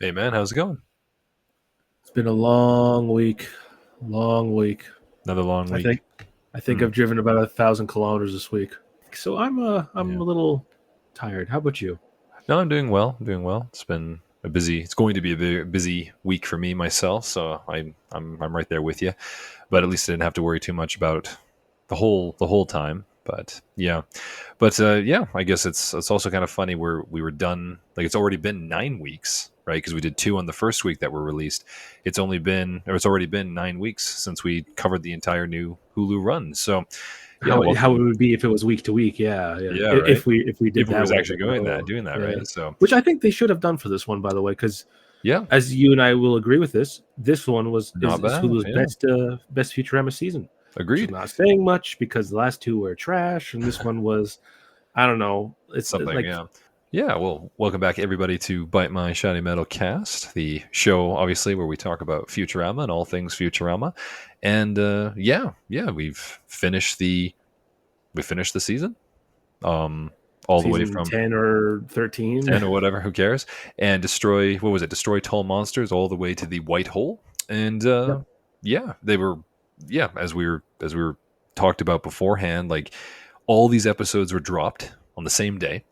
Hey man, how's it going? It's been a long week. Long week. Another long I week. think I think Hmm. I've driven about 1,000 kilometers this week. So I'm Yeah. a little tired. How about you? No, I'm doing well. I'm doing well. It's been a busy. It's going to be a busy week for me myself. So I'm right there with you. But at least I didn't have to worry too much about the whole time. But yeah, yeah. I guess it's also kind of funny where we were done. Like it's already been 9 weeks, right? Because we did two on the first week that were released. It's already been 9 weeks since we covered the entire new Hulu run. So yeah, How it welcome. would be if it was week to week? Yeah, yeah. Yeah, right. If we If did we that was way, actually but doing that, yeah. right? So Which I think they should have done for this one, by the way, because yeah, as you and I will agree with this one not is bad. Hulu's Yeah, best Futurama season, which is agreed. not saying much because the last two were trash, and this one was I don't know. It's Something. like Yeah, yeah. Well, welcome back everybody to Bite My Shiny Metal Cast, the show obviously where we talk about Futurama and all things Futurama. And yeah, we finished the season. All the way season from 10 or 13. 10 or whatever, who cares? And destroy, what was it? Destroy tall monsters all the way to the white hole. And Yep. yeah, they were yeah, as we were talked about beforehand, like all these episodes were dropped on the same day.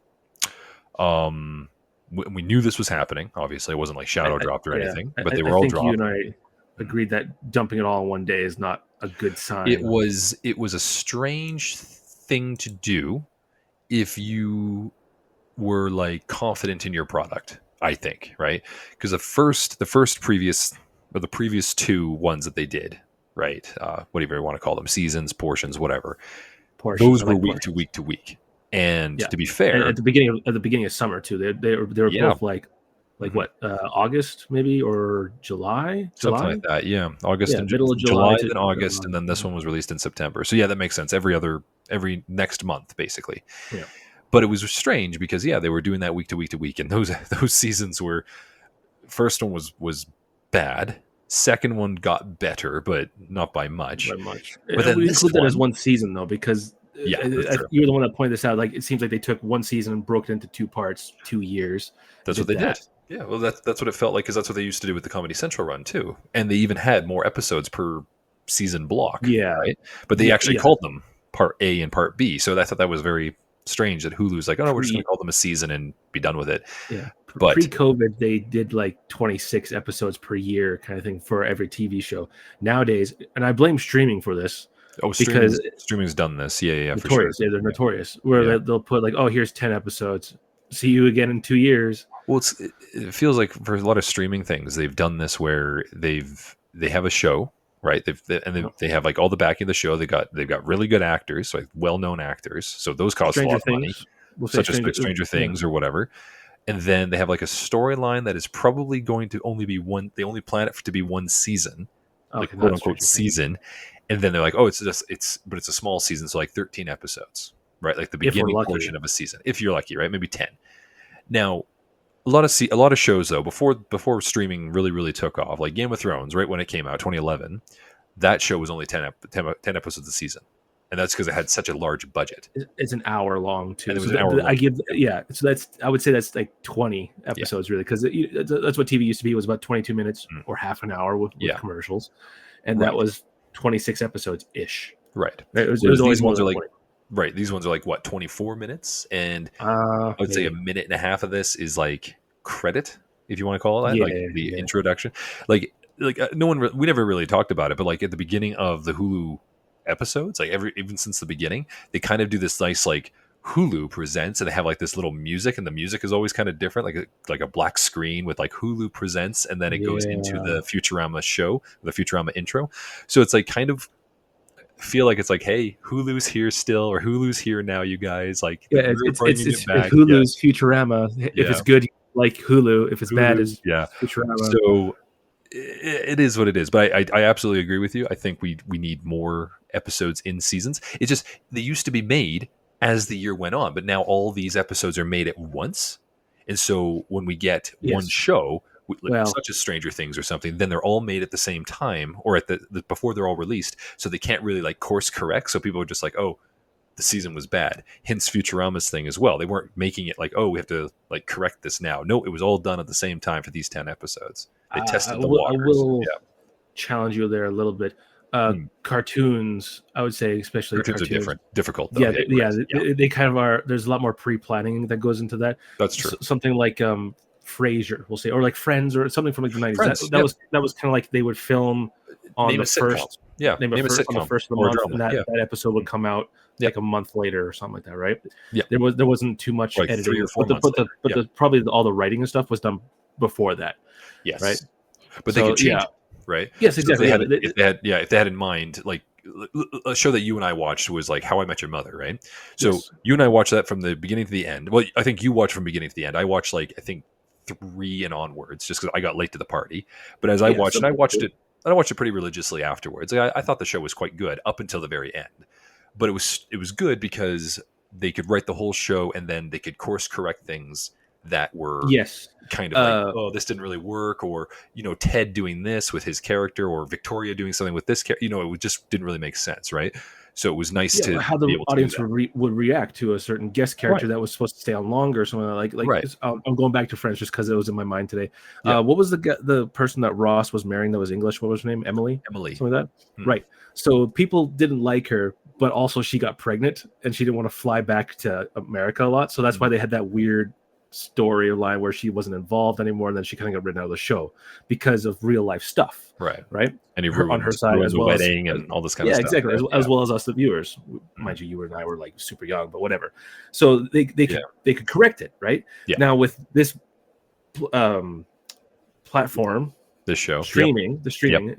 We knew this was happening. Obviously, it wasn't like shadow dropped or Yeah, anything, but they I were all think you dropped. and I Mhm. agreed that dumping it all in one day is not a good It sign. was it was a strange thing to do if you were like confident in your product, I think, right? Because the previous two ones that they did, right, whatever you want to call them, seasons, portions, whatever, Portions, those I were like week to portions. week to week. And Yeah, to be and fair, at the beginning of summer too. They were yeah, both like mhm, what August maybe or July something like that, yeah, August yeah, and middle of July July, to then August, and then this one was released in September. So yeah, that makes sense. Every next month, basically. yeah. But it was strange because yeah, they were doing that week to week to week, and those those seasons were first one was bad. Second one got better, but not by much. By much. But then We this include that as one, one season though, because yeah, that's true. you were the one that pointed this out. Like it seems like they took one season and broke it into two parts, 2 years, and That's what did they did. that. Yeah, well, that's what it felt like because that's what they used to do with the Comedy Central run too, and they even had more episodes per season block, Yeah, right? But they yeah, actually yeah. called them Part A and Part B, so I thought that was very strange that Hulu's like, oh no, we're just going to Pre call them a season and be done with it. Yeah, But pre-COVID, they did like 26 episodes per year, kind of thing for every TV show. Nowadays, and I blame streaming for this oh, because streaming's done this, yeah, yeah, yeah, for sure, notorious. Yeah, they're yeah, notorious. Where yeah. they'll put like, oh, here's 10 episodes. See you again in 2 years. Well, it feels like for a lot of streaming things, they've done this where they have a show, right? They have like all the backing of the show. They've got really good actors, like well known actors. So those cost a lot Stranger of money, Things. We'll say such as Stranger. Stranger Yeah. Things or whatever. And then they have like a storyline that is probably going to only be one. They only plan it to be one season, like Okay, quote not unquote Stranger Things. season. And then they're like, oh, but it's a small season, so like 13 episodes, right? Like the If we're beginning lucky. portion of a season, if you're lucky, right? Maybe 10. Now a lot of shows though before streaming really took off, like Game of Thrones, right when it came out 2011, that show was only 10 episodes a season, and that's because it had such a large budget, It's an hour long and too. it So was an hour I long. give Yeah, yeah. So that's I would say that's like 20 yeah, episodes really because that's what TV used to be. It was about 22 minutes mm, or half an hour with yeah, commercials, and that right, was 26 episodes ish. right. It was Whereas always these more ones are than like 20. right, these ones are like what 24 minutes, and I would say a Maybe. minute and a half of this is like credit, if you want to call it that, Yeah, like the yeah. introduction. No one, we never really talked about it, but like at the beginning of the Hulu episodes, like even since the beginning, they kind of do this nice like Hulu presents, and they have like this little music, and the music is always kind of different, like a black screen with like Hulu presents, and then it goes into Yeah. the Futurama show, the Futurama intro. So it's like kind of feel like it's like, hey, Hulu's here still, or Hulu's here now, you guys. Like Yeah, we're bringing it it's back. Yeah, Hulu's Futurama. If yeah, it's good, like Hulu. If it's bad, Hulu. it's Yeah. Futurama. So it is what it is. But I absolutely agree with you. I think we need more episodes in seasons. It's just they used to be made as the year went on, but now all these episodes are made at once. And so when we get one Yes. show, Well, such as Stranger Things or something, then they're all made at the same time or at the before they're all released. So they can't really like course correct. So people are just like, oh, the season was bad. Hence Futurama's thing as well. They weren't making it like, oh, we have to like correct this now. No, it was all done at the same time for these 10 episodes. They tested the I waters. will Yeah. challenge you there a little bit. Hmm. Cartoons, I would say, especially Cartoons are cartoons. difficult though. Yeah, Yeah, right. Yeah, they kind of are. There's a lot more pre-planning that goes into that. that's true. Something like Frasier, we'll say, or like Friends, or something from like the 90s. Friends, That was kind of like they would film on Name the a sitcom. first Yeah, name name a on the sitcom first of the or a month, drama. and that Yeah. that episode would come out Yep. like a month later or something like that, right? Yeah. There wasn't too much Like editing, 3 or 4 but months later. the probably all the writing and stuff was done before that, Yes. right? But they So could change it, right? yes, So exactly. if they had in mind, like a show that you and I watched was like How I Met Your Mother, right? So Yes. you and I watched that from the beginning to the end. Well, I think you watched from beginning to the end. I watched like I think 3 and onwards, just because I got late to the party. But as I Yeah, watched, some and people do. I watched it pretty religiously afterwards. Like, I thought the show was quite good up until the very end, but it was good because they could write the whole show and then they could course correct things that were Yes. kind of like, oh, this didn't really work, or Ted doing this with his character, or Victoria doing something with this character. It just didn't really make sense, right? So it was nice to How be the able to do audience that. would react to a certain guest character Right. that was supposed to stay on longer or something Right. I'm going back to Friends just because it was in my mind today. Yeah. What was the person that Ross was marrying that was English? What was her name? Emily? Emily. Something like that? Hmm. Right. So people didn't like her, but also she got pregnant and she didn't want to fly back to America a lot. So that's why they had that weird storyline where she wasn't involved anymore, and then she kind of got written out of the show because of real life stuff. Right. Right. And he On her side, ruined as the well as wedding and all this kind of yeah, stuff. exactly, Right? as well as us, the viewers. Mind you and I were like super young, but whatever. So they could correct it, right? Yeah. Now with this platform, This show, streaming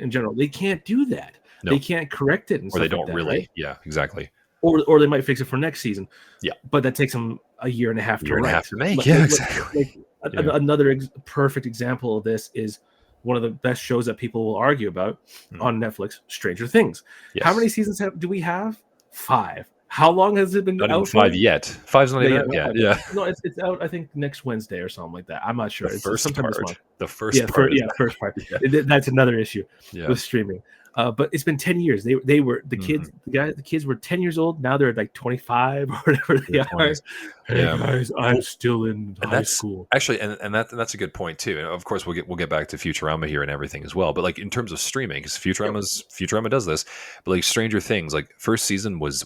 in general, they can't do that. No. They can't correct it, and or stuff they don't like that, really. right? Yeah, exactly. Or they might fix it for next season. Yeah. But that takes them a year and a half to Year and a write. half to make. Like- Yeah, like- exactly. Yeah. Another perfect example of this is one of the best shows that people will argue about on Netflix, Stranger Things. Yes. How many seasons do we have? 5. How long has it been Not out even for? 5 yet. 5's not even out yet. Yeah. No, it's out, I think, next Wednesday or something like that. I'm not sure. The It's first sometime part. this month. The first part. First part. Yeah. That's another issue Yeah. with streaming. But it's been 10 years. They were the kids. Mm-hmm. The kids were 10 years old. Now they're like 25 or whatever they Their are. 20s. Hey Yeah. guys, I'm still in high school. Actually, and that's a good point too. And of course, we'll get back to Futurama here and everything as well. But like in terms of streaming, because Futurama does this, but like Stranger Things, like first season was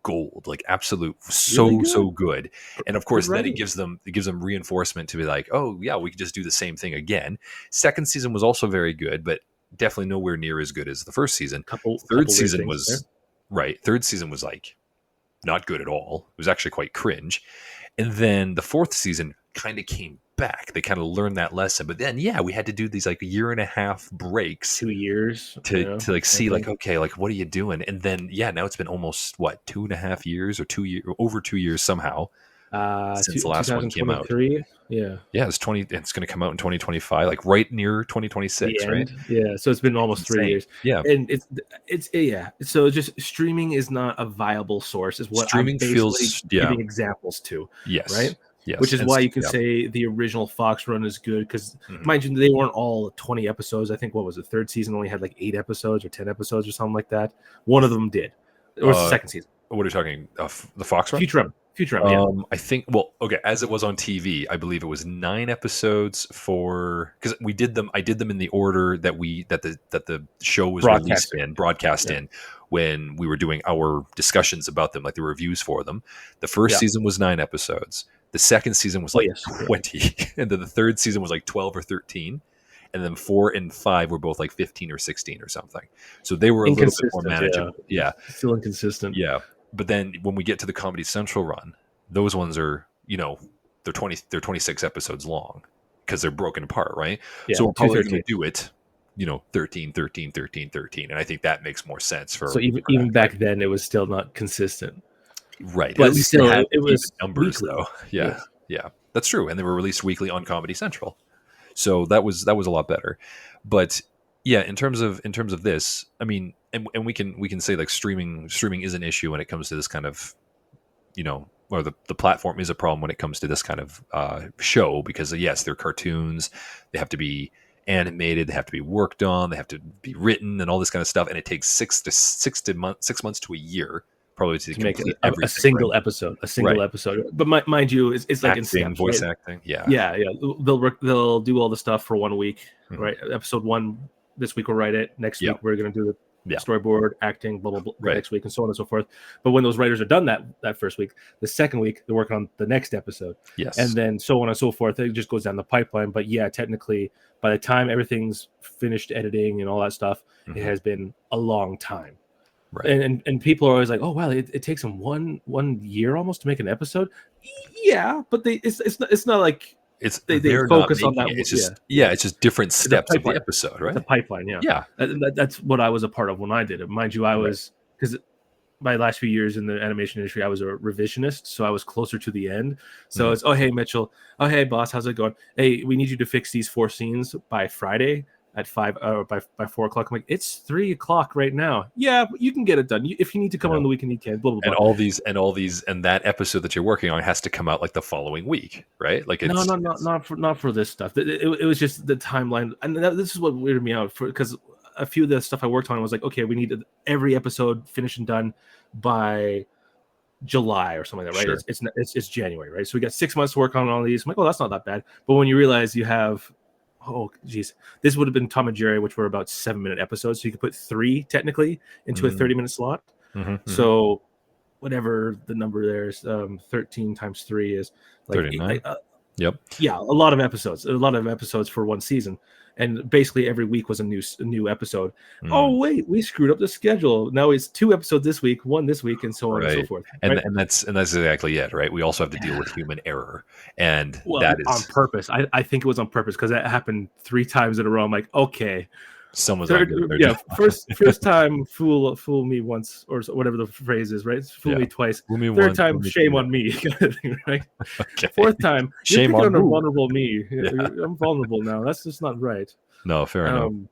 gold, like absolute so good. And of course, then it gives them reinforcement to be like, oh yeah, we could just do the same thing again. Second season was also very good, but definitely nowhere near as good as the first season. Third season was like not good at all. It was actually quite cringe. And then the fourth season kind of came back. They kind of learned that lesson. But then, we had to do these like year and a half breaks 2 years to like see like, okay, like what are you doing? And then, now it's been almost 2.5 years or over 2 years somehow since the last one came out. Yeah. It's 20. It's going to come out in 2025, like right near 2026, right? Yeah. So it's been almost 3 years. Yeah. And it's So just streaming is not a viable source, is what Streaming I'm basically feels giving examples to. Yes. Right. Yes. Which is why you can say the original Fox run is good, because mind you, they weren't all 20 episodes. I think what was the third season only had like 8 episodes or 10 episodes or something like that. One of them did. It was the second season. What are you talking? The Fox run? Futurama. Yeah. I think. Okay. As it was on TV, I believe it was 9 episodes because we did them. I did them in the order that the show was broadcast in when we were doing our discussions about them, like the reviews for them. The first season was 9 episodes. The second season was 20, and then the third season was like 12 or 13. And then 4 and 5 were both like 15 or 16 or something. So they were a little bit more manageable. Yeah. Still inconsistent. Yeah. But then when we get to the Comedy Central run, those ones are, they're 26 episodes long because they're broken apart, right? Yeah, so we're probably going to do it, 13, 13, 13, 13. And I think that makes more sense for. So even back then, it was still not consistent. Right. But at least it was numbers weekly. though. Yeah. Yeah. That's true. And they were released weekly on Comedy Central. So that was a lot better. But yeah, in terms of this, I mean, and we can say like streaming is an issue when it comes to this kind of, or the platform is a problem when it comes to this kind of show, because yes, they're cartoons, they have to be animated, they have to be worked on, they have to be written and all this kind of stuff, and it takes 6 months to a year probably to to make complete a everything, single right? episode, Right. But mind you, it's like in Acting, steps, right? voice acting, yeah. Yeah. They'll do all the stuff for 1 week, Mhm. right? Episode 1 this week we'll write it. Next Yep. week we're gonna do the Yeah. storyboard, acting, blah blah blah, the Right. next week, and so on and so forth. But when those writers are done that first week, the second week they're working on the next episode, and Yes. then so on and so forth. It just goes down the pipeline. But yeah, technically, by the time everything's finished editing and all that stuff, it Mhm. has been a long time. Right. And people are always like, oh wow, it takes them one year almost to make an episode. Yeah, but it's not like they They're not focus on making that. it. It's Yeah, just yeah. it's just different It's a steps of the pipeline. episode, It's a right? pipeline. Yeah, Yeah. that's what I was a part of when I did it. Mind you, I Right. was, because my last few years in the animation industry, I was a revisionist, so I was closer to the end. So Mhm. it's, oh hey Mitchell, oh hey boss, how's it going? Hey, we need you to fix these 4 scenes by Friday at 5 or by 4 o'clock. I'm like, it's 3 o'clock right now. Yeah, but you can get it done. If you need to come Yeah. on the weekend, you can. Blah blah And blah. all these and that episode that you're working on has to come out like the following week, right? Like No, it's, no, no, not for this stuff. It was just the timeline, and this is what weirded me out, because a few of the stuff I worked on was like, okay, we need every episode finished and done by July or something like that, right? sure. It's January, right? So we got 6 months to work on all these. I'm like, oh, that's not that bad. But when you realize you have, oh geez, this would have been Tom and Jerry, which were about 7-minute episodes, so you could put 3 technically into a Mhm. 30-minute slot. Mhm. Mhm. So whatever the number there is, 13 times 3 is like 39. Yep. yeah, a lot of episodes for one season, and basically every week was a new episode. Mm. Oh wait, we screwed up the schedule. Now it's 2 episodes this week, 1 this week, and so on and so Right. forth. And Right? that's exactly it, right? We also have to deal with human error. And Well, that on is purpose. I think it was on purpose, because that happened 3 times in a row. I'm like, okay, someone's not third, doing their yeah, job. first time fool me once, or whatever the phrase is, right? Fool Yeah. me twice. Fool me Third once, time, fool me shame twice. on me, kind of thing, right? Okay. Fourth time, you're Shame picking on on a who? vulnerable me. Yeah. I'm vulnerable now. That's just not right. No, fair enough. Um,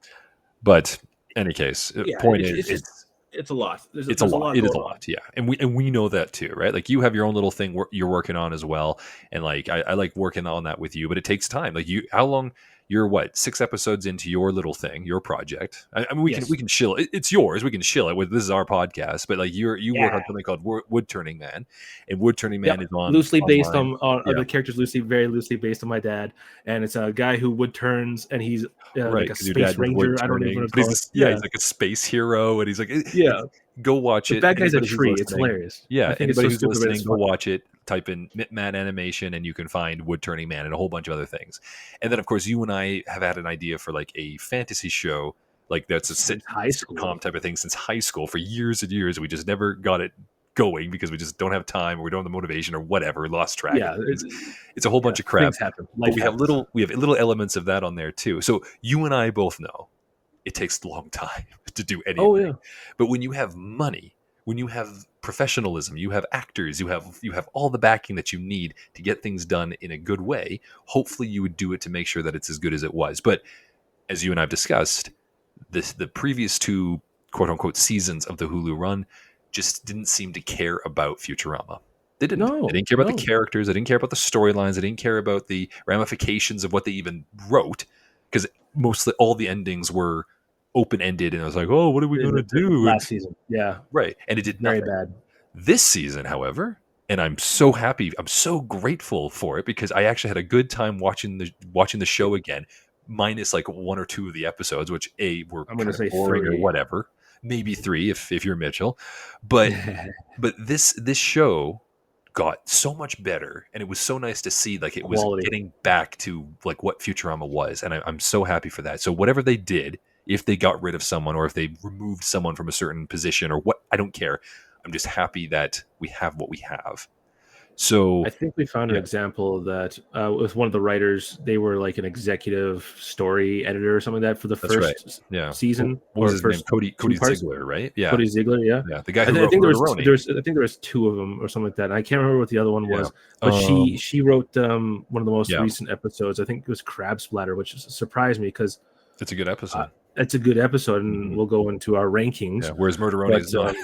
But any case, yeah, point it's, is, it's just it's a lot. it's a There's a lot. lot It is going a on. lot, yeah. And we know that too, right? Like you have your own little thing you're working on as well, and like I like working on that with you, but it takes time. Like how long? You're what, 6 episodes into your little thing, your project. I mean, Yes. we can chill. It's yours. We can chill it with, this is our podcast. But like you work on Yeah. something called Wood Turning Man, and Wood Turning Man Yep. is on Loosely based online. on Yeah, the characters, very loosely based on my dad, and it's a guy who wood turns, and he's right. like a Because your dad space did wood ranger. I don't even turning, want to but call it. he's like a space hero, and he's like, Yeah. go watch The it. bad guy's a Anybody who's tree. It's listening, hilarious. yeah, I think it's anybody so who's stupid, but it's listening, go funny. watch it. Type in Mitman animation, and you can find Wood Turning Man and a whole bunch of other things. And then, of course, you and I have had an idea for like a fantasy show, like that's a Since high school. sitcom type of thing since high school for years and years. We just never got it going because we just don't have time, or we don't have the motivation, or whatever. Lost track. Yeah. Of it's a whole bunch of crap. Things happen. But Life we have happens. little elements of that on there too. So you and I both know it takes a long time to do anything. Oh yeah. But when you have money, when you have professionalism, you have actors, you have all the backing that you need to get things done in a good way, hopefully you would do it to make sure that it's as good as it was. But as you and I've discussed, the previous 2 quote unquote seasons of the Hulu run just didn't seem to care about Futurama. They didn't. No. They didn't care about No. the characters. They didn't care about the storylines. They didn't care about the ramifications of what they even wrote, because mostly all the endings were open-ended, and I was like, oh, what are we going to do? Last season. Yeah. Right. And it did Very nothing. bad. This season, however, and I'm so happy, I'm so grateful for it, because I actually had a good time watching the show again, minus like 1 or 2 of the episodes, which were I'm kind gonna of say boring 3. or whatever. Maybe 3 if you're Mitchell. But this show got so much better, and it was so nice to see like it was Quality. getting back to like what Futurama was, and I'm so happy for that. So whatever they did, if they got rid of someone or if they removed someone from a certain position or what, I don't care. I'm just happy that we have what we have. So I think we found an yeah. example that with one of the writers, they were like an executive story editor or something like that for the That's first yeah. season. What was or his name? first Cody 2 parts. Ziegler, right? Yeah. Cody Ziegler, yeah. Yeah. The guy I who wrote think Murderoni. I think there was 2 of them or something like that. And I can't remember what the other one was, Yeah. but she wrote one of the most Yeah. recent episodes. I think it was Crab Splatter, which surprised me because It's a good episode. it's a good episode, and Mhm. we'll go into our rankings. Yeah. Whereas Murderoni is not.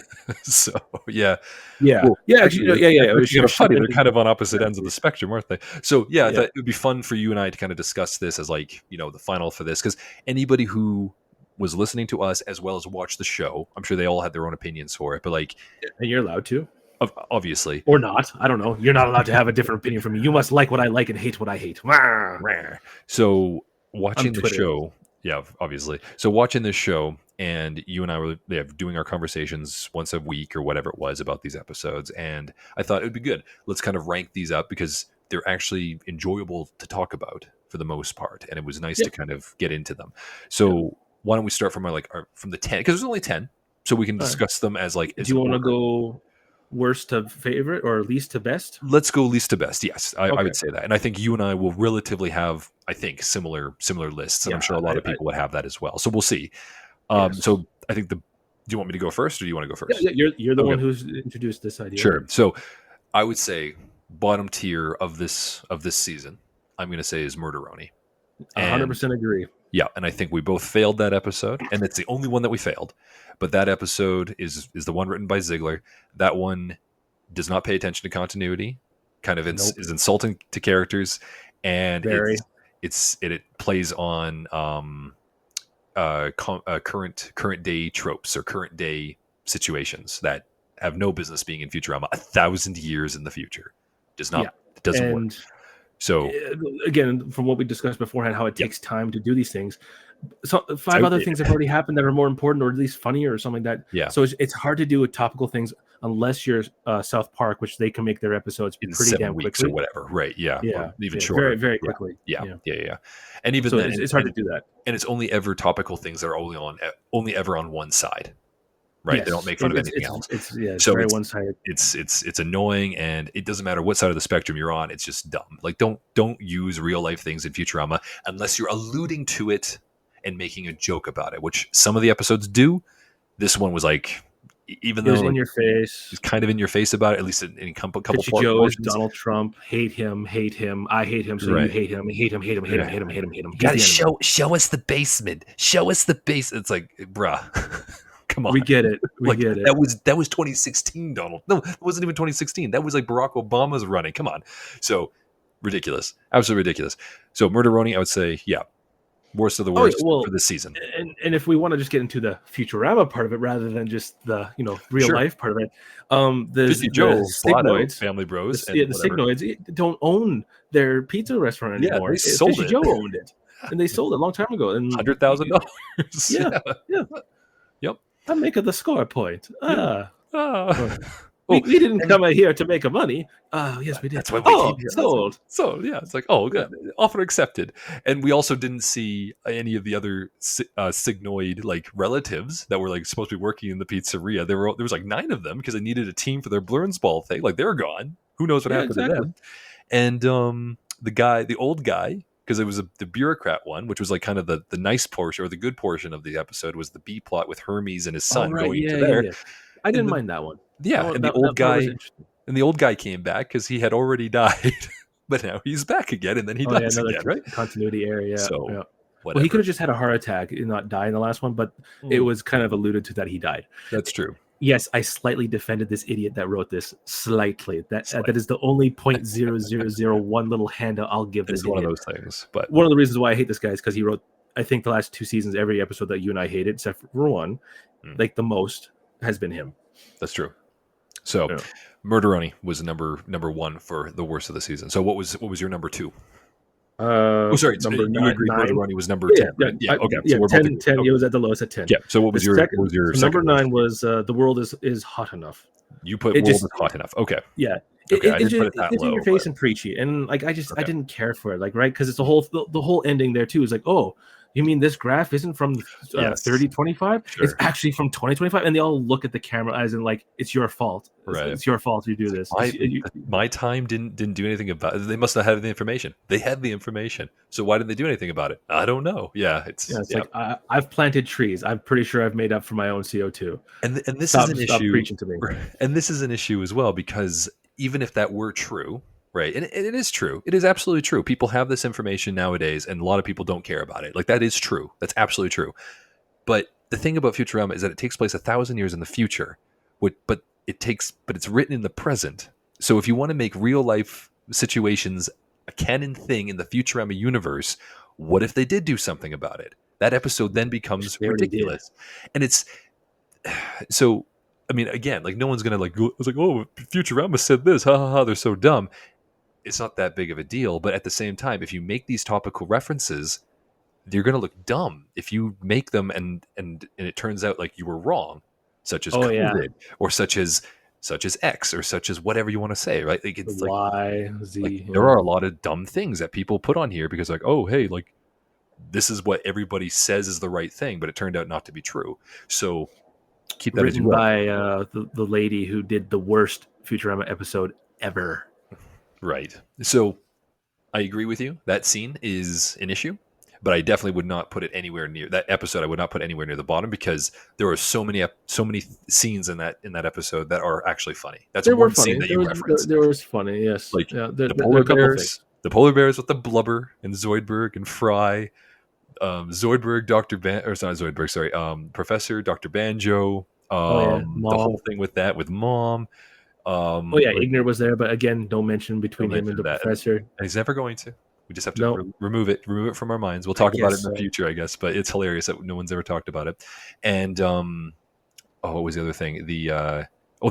So yeah. Yeah, Well, yeah, actually, actually, yeah. It's She- kind of she funny. They're mentioned- kind of on opposite ends of the spectrum, aren't they? So yeah, I Yeah. thought it would be fun for you and I to kind of discuss this as like, the final for this, because anybody who was listening to us as well as watch the show, I'm sure they all had their own opinions for it, but like, And you're allowed to. obviously, Or not. I don't know. You're not allowed to have a different opinion from me. You must like what I like and hate what I hate. so watching the Twitter. show, yeah, obviously. So watching this show, and you and I were doing our conversations once a week or whatever it was about these episodes, and I thought it would be good. Let's kind of rank these up because they're actually enjoyable to talk about for the most part, and it was nice to kind of get into them. So why don't we start from from the 10, because there's only 10, so we can discuss them as like. Do you want to go worst to favorite or least to best? Let's go least to best. Yes, I would say that, and I think you and I will relatively have, I think, similar lists, and I'm sure a lot of people would have that as well. So we'll see. So I think do you want me to go first, or do you want to go first? Yeah, you're the one who's introduced this idea. Sure. So I would say bottom tier of this season, I'm going to say, is Murderoni. 100% agree. Yeah, and I think we both failed that episode, and it's the only one that we failed. But that episode is the one written by Ziegler. That one does not pay attention to continuity, kind of is insulting to characters, and it plays on current day tropes or current day situations that have no business being in Futurama 1,000 years in the future. It doesn't work. So again, from what we discussed beforehand, how it takes time to do these things. So 5 other things have already happened that are more important or at least funnier or something like that. Yeah. So it's hard to do with topical things unless you're South Park, which they can make their episodes in pretty 7 damn weeks quickly. or whatever. Right. Yeah. Yeah. Even shorter. Very, very quickly. Yeah. And even so then, it's hard to do that. And it's only ever topical things that are only ever on one side. Right. Yes. They don't make fun of anything else. It's very one-sided. It's annoying, and it doesn't matter what side of the spectrum you're on. It's just dumb. Like don't use real life things in Futurama unless you're alluding to it and making a joke about it, which some of the episodes do. This one was like, even though in your face, it's kind of in your face about it, at least in a couple Joe is Donald Trump. Hate him. I hate him. So you hate him. Hate him. You gotta show us the basement. Show us the base. It's like, bruh. Come on. We get it. Get it. That was 2016, Donald. No, it wasn't even 2016. That was like Barack Obama's running. Come on. So ridiculous. Absolutely ridiculous. So Murderoni, I would say, worst of the worst for this season. And if we want to just get into the Futurama part of it rather than just the real life part of it, the Signoids, Family Bros, the Signoids don't own their pizza restaurant anymore. They sold it. Joe owned it, and they sold it a long time ago. And $100,000. Yeah. Yep. I'm making the score point. We didn't come out here to make a money. Yes, we did. That's why we came here. Sold. So yeah, it's like, good, offer accepted. And we also didn't see any of the other Signoid like relatives that were like supposed to be working in the pizzeria. There was like 9 of them because they needed a team for their Blurns Ball thing. Like they're gone. Who knows what happened to them? And the old guy, because it was the bureaucrat one, which was like kind of the nice portion or the good portion of the episode, was the B plot with Hermes and his son going to there. Yeah. I didn't mind that one. Yeah, and the old guy came back because he had already died, but now he's back again, and then he dies again, right? Continuity error, yeah. So, whatever. Well, he could have just had a heart attack and not die in the last one, but it was kind of alluded to that he died. That's true. Yes, I slightly defended this idiot that wrote this. Slightly. That is the only 0.0001 little handout I'll give this idiot. One of those things. But one of the reasons why I hate this guy is because he wrote, I think, the last 2 seasons, every episode that you and I hated, except for one, like the most, has been him. That's true. So, Murderoni was number 1 for the worst of the season. So, what was your number 2? Sorry. Number you agreed Murderoni was number 10. Right? Yeah. Okay. So we're 10. It was at the lowest at 10. Yeah. So what was your second? Number 9 was The World is Hot Enough. You put World is Hot Enough. Okay. Yeah. Okay, it's in your face and preachy, and like I didn't care for it, like, right, because it's the whole ending there too is like, oh, you mean this graph isn't from 3025? Sure. It's actually from 2025, and they all look at the camera as in like it's your fault. Right. It's your fault you do this. My time didn't do anything about it. They must have had the information. They had the information, so why didn't they do anything about it? I don't know. Yeah, it's like I've planted trees. I'm pretty sure I've made up for my own CO2. And this is an issue. Preaching to me. And this is an issue as well, because even if that were true, right, and it is true, it is absolutely true. People have this information nowadays, and a lot of people don't care about it. Like, that is true. That's absolutely true. But the thing about Futurama is that it takes place 1,000 years in the future, but it's written in the present. So if you want to make real life situations a canon thing in the Futurama universe, what if they did do something about it? that episode then becomes They already did. ridiculous. And it's so, I mean, again, like no one's gonna like go, it's like, oh, Futurama said this, ha ha ha, they're so dumb. It's not that big of a deal, but at the same time, if you make these topical references, they're gonna look dumb if you make them and it turns out like you were wrong, such as Oh yeah, COVID or such as X or such as whatever you want to say, right? Like the it's Y like Z. there Yeah. are a lot of dumb things that people put on here because like, oh hey, like this is what everybody says is the right thing, but it turned out not to be true. So keep that as you Written will. by the lady who did the worst Futurama episode ever. Right. So I agree with you. That scene is an issue, but I definitely would not put it anywhere near that episode. I would not put anywhere near the bottom because there are so many scenes in that episode that are actually funny. That's They were one scene funny. that you reference. There was funny. Yes. Like Yeah. the There are polar a couple things. bears, the polar bears with the blubber and Zoidberg and Fry, Zoidberg, Doctor Ban, or it's not Zoidberg, sorry, Professor Doctor Banjo. Oh yeah, The Mom. whole thing with that with Mom. Oh yeah, Like, Ignor was there, but again, no mention between don't him and mention the that. professor. And he's never going to. We just have to No. remove it from our minds. We'll I talk about it guess in the so. future, I guess. But it's hilarious that no one's ever talked about it. And what was the other thing? The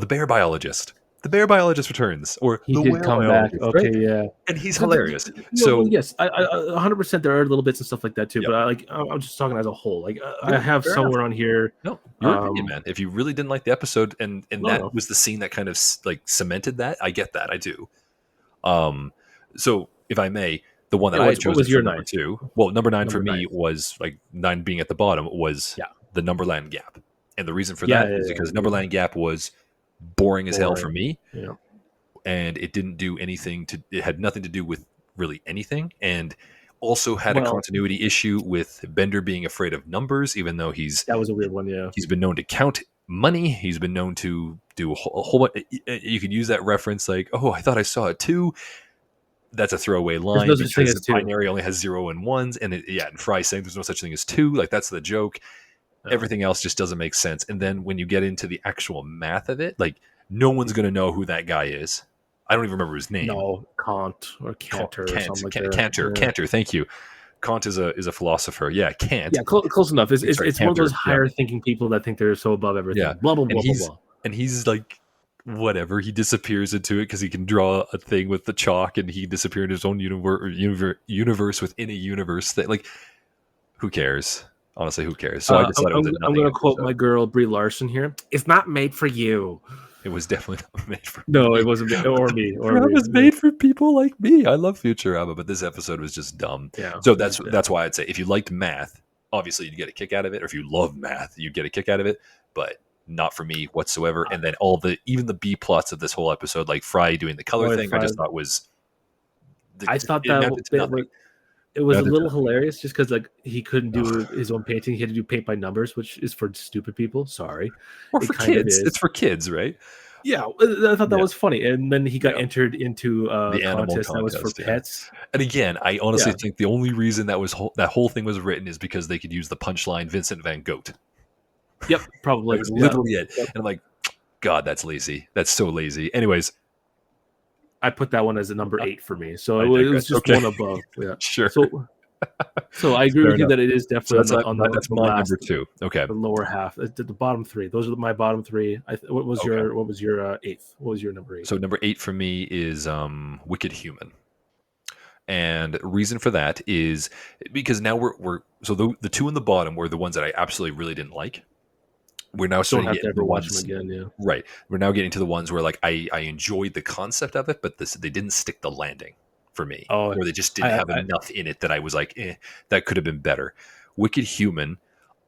bear biologist. The bear biologist returns, or He the did whale come back. biologist, Okay, right? yeah. And he's So hilarious. well, So yes, I 100%. There are little bits and stuff like that too. Yep. But I'm just talking as a whole. Like I Yeah, have fair somewhere on here. no, your opinion, man. If you really didn't like the episode, and that No. was the scene that kind of like cemented that, I get that. I do. So if I may, the one that Yeah, I what chose was for your number 9? 2. Well, number 9 for Number me 9. was like 9 being at the bottom was Yeah. the Numberland Gap, and the reason for Yeah, that is yeah, because yeah. Numberland Gap was boring as hell for Boring. me, Yeah. and it didn't do anything to. It had nothing to do with really anything, and also had a Well, continuity issue with Bender being afraid of numbers, even though he's that was a weird one. Yeah. been known to count money. He's been known to do a whole bunch. You could use that reference like, oh, I thought I saw a 2. That's a throwaway line no such thing because as the 2. binary only has 0 and 1s, and and Fry saying there's no such thing as 2. Like that's the joke. No. Everything else just doesn't make sense. And then when you get into the actual math of it, like no one's gonna know who that guy is. I don't even remember his name. No, Kant or Cantor or something like that. Cantor. Yeah. Cantor. Thank you. Kant is a philosopher. Yeah, Kant. Yeah, close enough. It's Sorry, one of Cantor, those yeah. higher thinking people that think they're so above everything. Yeah. Blah blah blah And blah he's blah. and he's like whatever. He disappears into it because he can draw a thing with the chalk, and he disappeared in his own universe within a universe. That like, who cares? Honestly, who cares? So I just thought it was a I'm nothing going to quote episode. my girl Brie Larson here. It's not made for you. It was definitely not made for No, me. it wasn't. Or me. Or Futurama me. was made for people like me. I love Futurama, but this episode was just dumb. Yeah. So that's why I'd say if you liked math, obviously you'd get a kick out of it, or if you love math, you'd get a kick out of it. But not for me whatsoever. And then even the B plots of this whole episode, like Fry doing the color thing, I just thought was. I thought it that amounted to nothing. it was a Amounted to little hilarious just because like he couldn't do his own painting. He had to do paint by numbers, which is for stupid people. Sorry. Or It for kind of kids. is. It's for kids, right? Yeah, I thought that Yeah. was funny. And then he got Yeah. entered into a The animal contest that was for contest, yeah. pets. And again, I honestly Yeah. think the only reason that whole thing was written is because they could use the punchline Vincent Van Gogh. Yep, probably. That was Yeah. literally it. Yep. And I'm like, God, that's lazy. That's so lazy. Anyways, I put that one as a number 8 for me. So I it was digress. just Okay. one above. Yeah. sure. So I agree Fair with you enough. that it is So definitely that's on my the my last, number 2. Okay. the lower half. The bottom 3. Those are my bottom 3. What was Okay. your 8th? What was your number 8? So number 8 for me is Wicked Human. And reason for that is because now we're so the 2 in the bottom were the ones that I absolutely really didn't like. We're now Don't starting to have get to into ever the watch ones, them again. Yeah. right. We're now getting to the ones where like I enjoyed the concept of it, but they didn't stick the landing for me. Oh, Or they just didn't I- have I- enough in it that I was like, that could have been better. Wicked Human,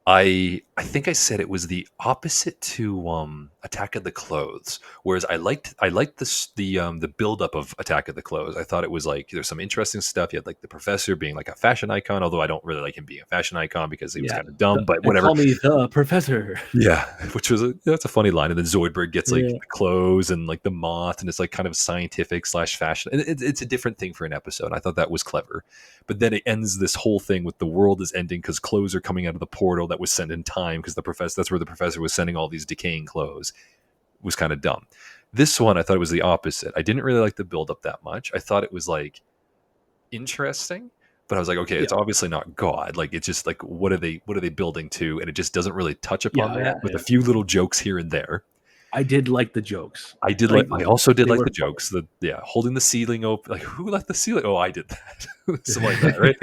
I think I said it was the opposite to Attack of the Clothes. Whereas I liked the build up of Attack of the Clothes. I thought it was like there's some interesting stuff. You had like the professor being like a fashion icon, although I don't really like him being a fashion icon because he was Yeah. kind of dumb. But whatever. Call me the professor. Yeah, which was that's a funny line. And then Zoidberg gets like Yeah. the clothes and like the moth, and it's like kind of scientific / fashion. And it's a different thing for an episode. I thought that was clever. But then it ends this whole thing with the world is ending because clothes are coming out of the portal that was sent in time because that's where the professor was sending all these decaying clothes. It was kind of dumb. This one I thought it was the opposite. I didn't really like the build up that much. I thought it was like interesting, but I was like, okay, Yeah, it's obviously not God. Like, it's just like, what are they building to? And it just doesn't really touch upon yeah, that yeah, with a yeah. few little jokes here and there. I did like the jokes. I Like also did they like were the funny. jokes. Holding the ceiling open. Like, who left the ceiling? Oh, I did that. Something like that, right?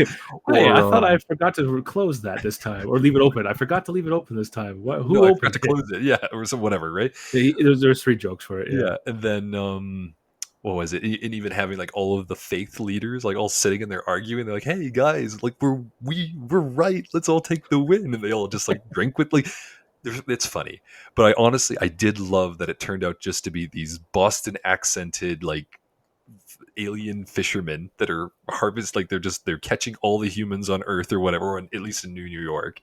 Hey, I Or thought I forgot to close that this time, or leave it open. I forgot to leave it open this time. What? no, Who I forgot opened to it? close it. Yeah, or some whatever, right? There's three jokes for it. Yeah. Yeah, and then what was it? And even having like all of the faith leaders like all sitting and they're arguing. They're like, "Hey guys, like we're right. Let's all take the win." And they all just like drink with like. It's funny, but I did love that it turned out just to be these Boston accented like alien fishermen that are like they're catching all the humans on Earth or whatever, or at least in New York,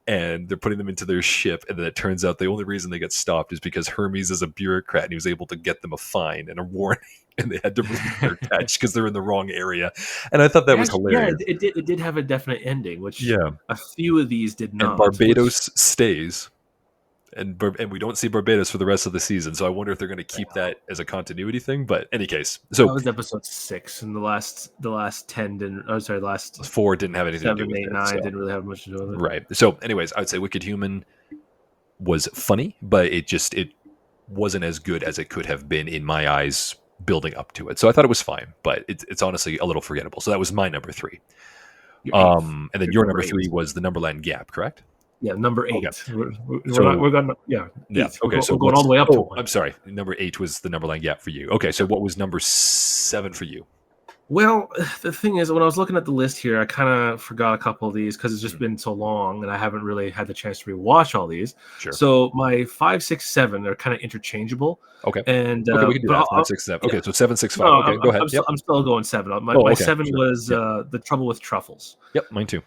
and they're putting them into their ship. And then it turns out the only reason they get stopped is because Hermes is a bureaucrat and he was able to get them a fine and a warning, and they had to release their catch because they're in the wrong area. And I thought that was Yeah, hilarious. it did have a definite ending, which Yeah, a few of these did and not. Which Barbados stays. And we don't see Barbados for the rest of the season, so I wonder if they're going to keep that as a continuity thing. But any case, that so was episode 6, and the last 10 didn't. Oh, sorry, last 4 didn't have anything to do 7, with 8, it. 9 So didn't really have much to do with it. right. So, anyways, I would say Wicked Human was funny, but it wasn't as good as it could have been in my eyes building up to it. So I thought it was fine, but it's honestly a little forgettable. So that was my number 3. Your eighth, And then your your number number 3 8. was the Numberland Gap, correct? Yeah, number Okay. 8. We're not. So We're going. Yeah, yeah. 8. Okay. So We're going all the way up to oh, one. I'm sorry. Number 8 was the Numberland Gap for you. Okay. So what was number 7 for you? Well, the thing is, when I was looking at the list here, I kind of forgot a couple of these because it's just Mhm. been so long, and I haven't really had the chance to rewatch all these. Sure. So my 5, 6, 7 are kind of interchangeable. Okay. And Okay, we can do but that. 5, 6, 7. yeah. Okay, so 7, 6, 5. No, Okay, go ahead. Yep. I'm still going 7. My, Oh, my okay. 7 Sure. was Yep. The Trouble with Truffles. Yep. Mine too.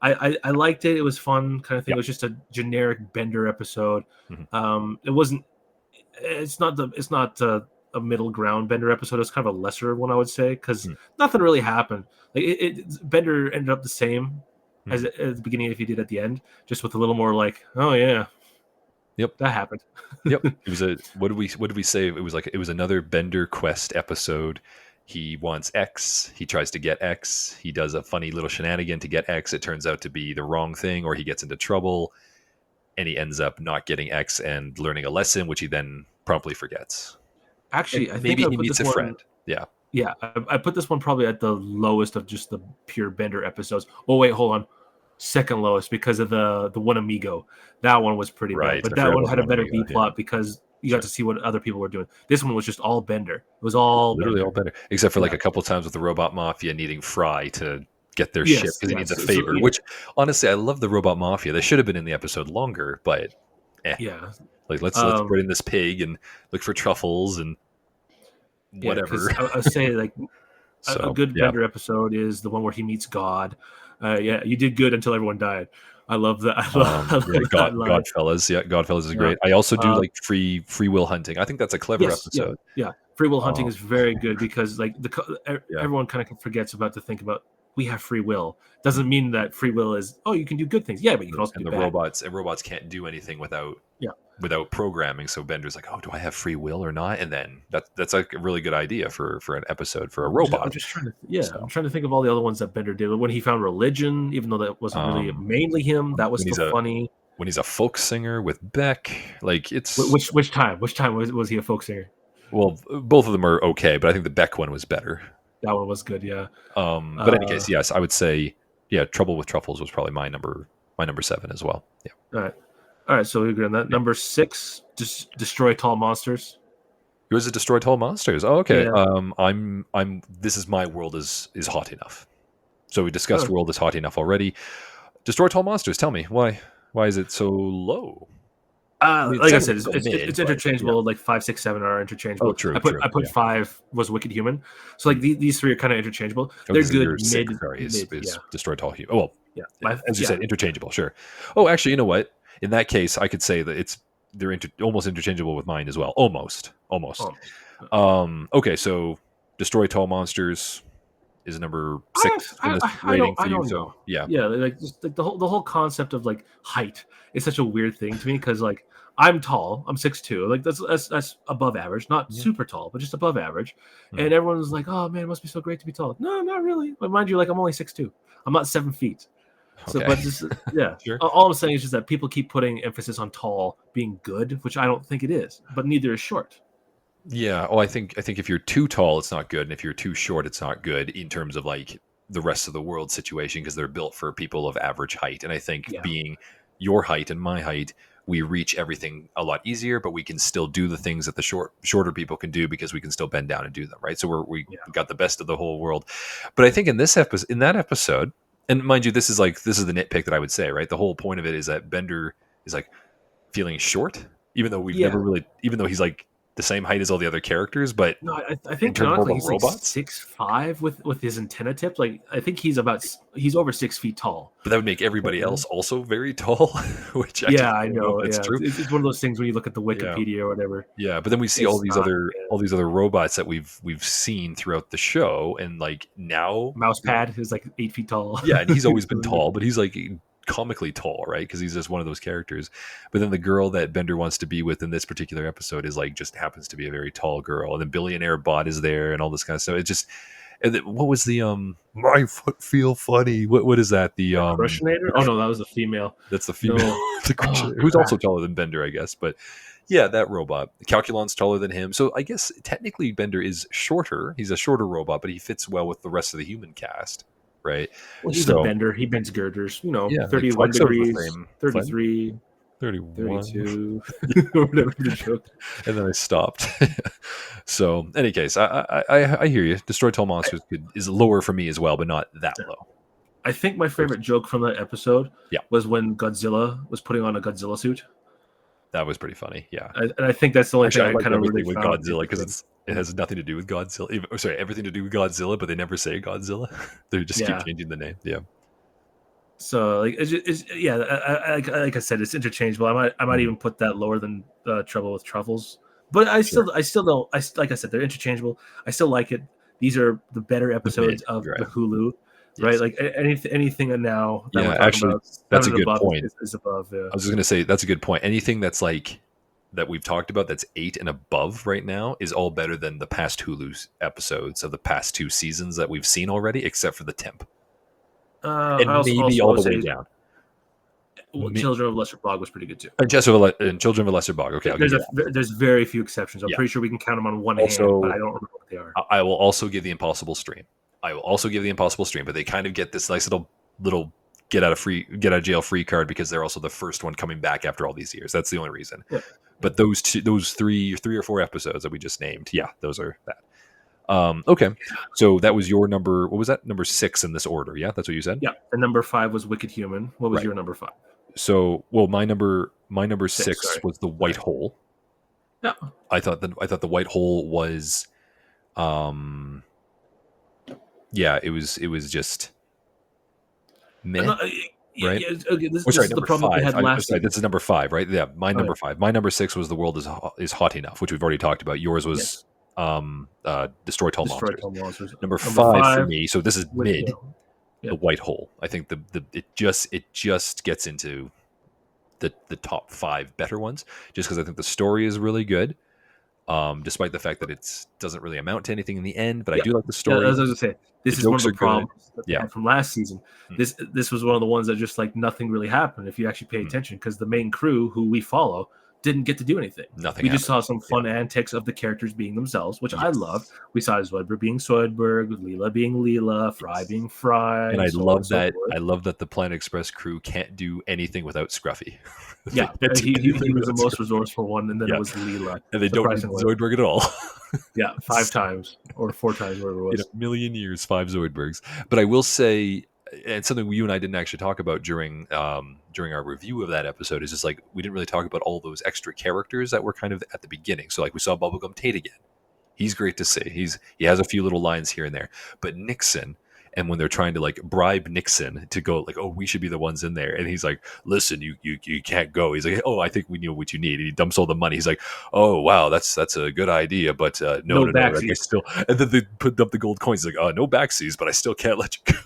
I liked it. It was fun, kind of thing. Yep. It was just a generic Bender episode. Mhm. It wasn't. It's not a middle ground Bender episode. It's kind of a lesser one, I would say, because Mhm. nothing really happened. Like Bender ended up the same as Mhm. at the beginning if he did at the end, just with a little more like, oh yeah, Yep. that happened. Yep. It was a what did we say? It was another Bender Quest episode. He wants X. He tries to get X. He does a funny little shenanigan to get X. It turns out to be the wrong thing, or he gets into trouble, and he ends up not getting X and learning a lesson, which he then promptly forgets. Actually, And I think maybe I he put meets this a one. friend. Yeah. Yeah, I put this one probably at the lowest of just the pure Bender episodes. Oh wait, hold on. Second lowest because of the one Amigo. That one was pretty bad, Right. but I that forgot one about had the a one better amigo. B Yeah. plot because you Sure. got to see what other people were doing. This one was just all Bender. It was all Literally all Bender. Bender, except for like Yeah. a couple times with the Robot Mafia needing Fry to get their ship Yes. because he needs a Yes. So favor. yeah. Which honestly, I love the Robot Mafia. They should have been in the episode longer, but Yeah. like let's put in this pig and look for truffles and Yeah. whatever. Because I say like a So good yeah, Bender episode is the one where he meets God. Yeah, you did good until everyone died. I love that. I yeah, love that line. Godfellas. Yeah, Godfellas is Yeah. great. I also do Uh, like free will hunting. I think that's a clever Yes, yeah, episode. yeah. Free will hunting Um, is very good because like yeah, everyone kind of forgets about to think about we have free will. Doesn't mean that free will is you can do good things. Yeah, but you can also and do the bad. robots can't do anything Yeah, without programming. So Bender's like, oh, do I have free will or not? And then that's like a really good idea for an episode for a I'm robot. just I'm So trying to think of all the other ones that Bender did. When he found religion, even though that wasn't really um, mainly him, that was when still funny. he's a folk singer with Beck, like it's Which time was he a folk singer? well, both of them are okay, but I think the Beck one was better. That one was good. Yeah. But in any Uh, case, yes, I would say, yeah, Trouble with Truffles was probably my number 7 as well. Yeah, all right. All right. So we agree on that. yeah. Number 6, just destroy tall monsters. Yours is Destroy Tall Monsters. Oh, okay. Yeah. I'm. This is my world is hot enough. So we discussed Oh, world is hot enough already. Destroy Tall Monsters. Tell me why. Why is it so low? I mean, like I 7 said, is still mid, it's but yeah. interchangeable. Like 5, 6, 7 are Oh, interchangeable. true, I put yeah. 5 was Wicked Human. So like these three are kind of interchangeable. Oh, They're because good your 6, sorry, mid. Yeah, is Destroy Tall Human. Oh, well, yeah. as you said, interchangeable. Sure. Oh, actually, you know what? In that case, I could say that they're almost interchangeable with mine as well. Almost. Um, Okay, so Destroy Tall Monsters is number 6 in this I rating don't for I you. don't So know. yeah, Yeah, like just like the whole concept of like height is such a weird thing to me because like I'm tall, I'm 6'2", like that's above average, not yeah. super tall, but just above average. Mhm. And everyone's like, "Oh man, it must be so great to be tall." No, not really. But mind you, like I'm only 6'2". I'm not 7 feet. So, Okay, but just yeah, sure. all I'm saying is just that people keep putting emphasis on tall being good, which I don't think it is. But neither is short. Yeah. Oh, I think if you're too tall, it's not good, and if you're too short, it's not good in terms of like the rest of the world situation because they're built for people of average height. And I think Yeah, being your height and my height, we reach everything a lot easier, but we can still do the things that the shorter people can do because we can still bend down and do them, right? So we yeah, got the best of the whole world. But I think in that episode, and mind you, this is the nitpick that I would say, right? The whole point of it is that Bender is like feeling short, yeah. even though he's like the same height as all the other characters, but No, I in think terms of all canonically the he's like robots, 6'5" with his antenna tipped. Like I think he's over 6 feet tall. but that would make everybody else also very tall, which I Yeah, just I don't know if know. that's Yeah, true. it's one of those things when you look at the Yeah. Wikipedia or whatever. Yeah, but then we see It's not. Yeah. all these other robots that we've seen throughout the show, and like now, Mouse pad is like 8 feet tall. yeah, and he's always been tall, but he's like comically tall, right? Because he's just one of those characters. But then the girl that Bender wants to be with in this particular episode is like just happens to be a very tall girl, and the billionaire bot is there, and all this kind of stuff. It just and what was the my foot feel funny? What is that? The Crushinator? Oh no, that was a female. That's the female, No. the Oh Crusher, who's also crap. taller than Bender, I guess. But yeah, that robot. Calculon's taller than him. So I guess technically Bender is shorter. He's a shorter robot, but he fits well with the rest of the human cast, right? Well, he's a So bender. He bends girders. yeah, like 31 Flex are the degrees, same. Flex 33, 31. 32, or whatever the joke. And then I stopped. So, in any case, I hear you. Destroy Tall Monsters is lower for me as well, but not that low. I think my favorite joke from that episode Yeah, was when Godzilla was putting on a Godzilla suit. that was pretty funny. Yeah. And I think that's the only Actually, thing I I like kind of really everything with found Godzilla because interesting. it has nothing to do with Godzilla. Sorry, everything to do with Godzilla, but they never say Godzilla. They just keep Yeah. changing the name. Yeah. So like yeah, like I said, it's interchangeable. I might Mhm. even put that lower than Trouble with Truffles. But Sure. I still don't. Like I said, they're interchangeable. I still like it. These are the better The mid. episodes of You're the right. Hulu, right? Yes. Like anything now that we're Yeah. talking Actually, about, that's a seven and good above point. is above. I was just gonna say that's a good point. Anything that's like that we've talked about that's 8 and above right now is all better than the past Hulu's episodes of the past 2 seasons that we've seen already, except for the temp, I and maybe also all want the to way say down. Children of Lesser Bog was pretty good too. And Children of a Lesser Bog. Okay, I'll give There's you that. there's very few exceptions. I'm Yeah. pretty sure we can count them on one hand, but Also, I don't remember what they are. I will also give the Impossible Stream. I will also give the Impossible Stream, but they kind of get this nice little get out of jail free card because they're also the first one coming back after all these years. That's the only reason. Yeah. But those three or four episodes that we just named, yeah, those are that. Okay, so that was your number. What was that? Number 6 in this order. Yeah, that's what you said. Yeah, and number 5 was Wicked Human. What was Right. your number 5? So, well, my number 6 Sorry. was the White Hole. Yeah. I thought the White Hole was, um, yeah, it was just meh. No, yeah, Right? yeah, okay, Oh, this sorry, is the number problem we 5. had I'm last sorry, season. this is number 5, right? Yeah, my Oh, yeah. number 5. My number 6 was The World is Hot Enough, which we've already talked about. Yours was Destroy Tall Destroy Monsters. Tall Monsters. Number Number 5 for 5 me. So this is with mid. yeah. The White Hole. I think the it just gets into the top 5 better ones, just because I think the story is really good. Despite the fact that it doesn't really amount to anything in the end, but I Yeah. do like the As story. I was gonna say, The this is one of jokes the are good. problems that they Yeah. had from last season. Mm. This was one of the ones that just like nothing really happened if you actually pay Mm. attention because the main crew who we follow didn't get to do anything. Nothing We just happened. saw some fun antics of the characters being themselves, which I loved. Yes. We saw Zoidberg being Zoidberg, Leela being Leela, Fry Yes. being Fry, And I so on and love so that. forth. I love that the Planet Express crew can't do anything without Scruffy. They Yeah, can't do he anything was the without most Scruffy. resourceful one, and then Yeah. it was Leela. And they don't need Surprisingly, Zoidberg at all. yeah, 5 times or 4 times, whatever it In a was. million years, 5 Zoidbergs. But I will say, and something you and I didn't actually talk about during our review of that episode is just like we didn't really talk about all those extra characters that were kind of at the beginning. So like we saw Bubblegum Tate again. He's great to see. He has a few little lines here and there. But Nixon And when they're trying to like bribe Nixon to go, like, oh, we should be the ones in there, and he's like, listen, you can't go. He's like, oh, I think we know what you need. And he dumps all the money. He's like, oh wow, that's a good idea, but no, like, I backseats. still. And then they put up the gold coins. He's like, oh, no backseas, but I still can't let you go.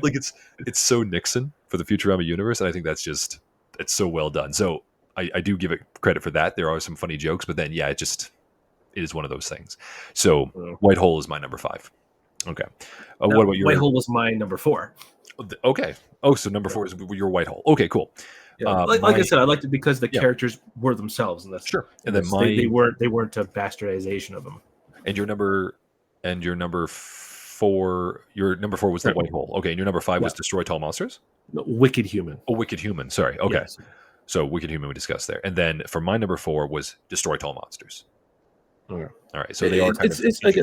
Like it's so Nixon for the Futurama universe, and I think that's just it's so well done. So I do give it credit for that. There are some funny jokes, but then it is one of those things. So White Hole is my number 5. Okay. What about your White Hole was my number 4. Okay. Oh, so number 4 is your White Hole. Okay, cool. Yeah, like I said, I liked it because the characters were themselves, and that's sure. And then they weren't a bastardization of them. And your number 4. Your number 4 was the White Hole. Okay, and your number 5 was Destroy Tall Monsters. No, Wicked Human. Oh, Wicked Human. Sorry. Okay. Yes. So Wicked Human we discussed there, and then for my number 4 was Destroy Tall Monsters. Okay. All right, so they are kind of it's like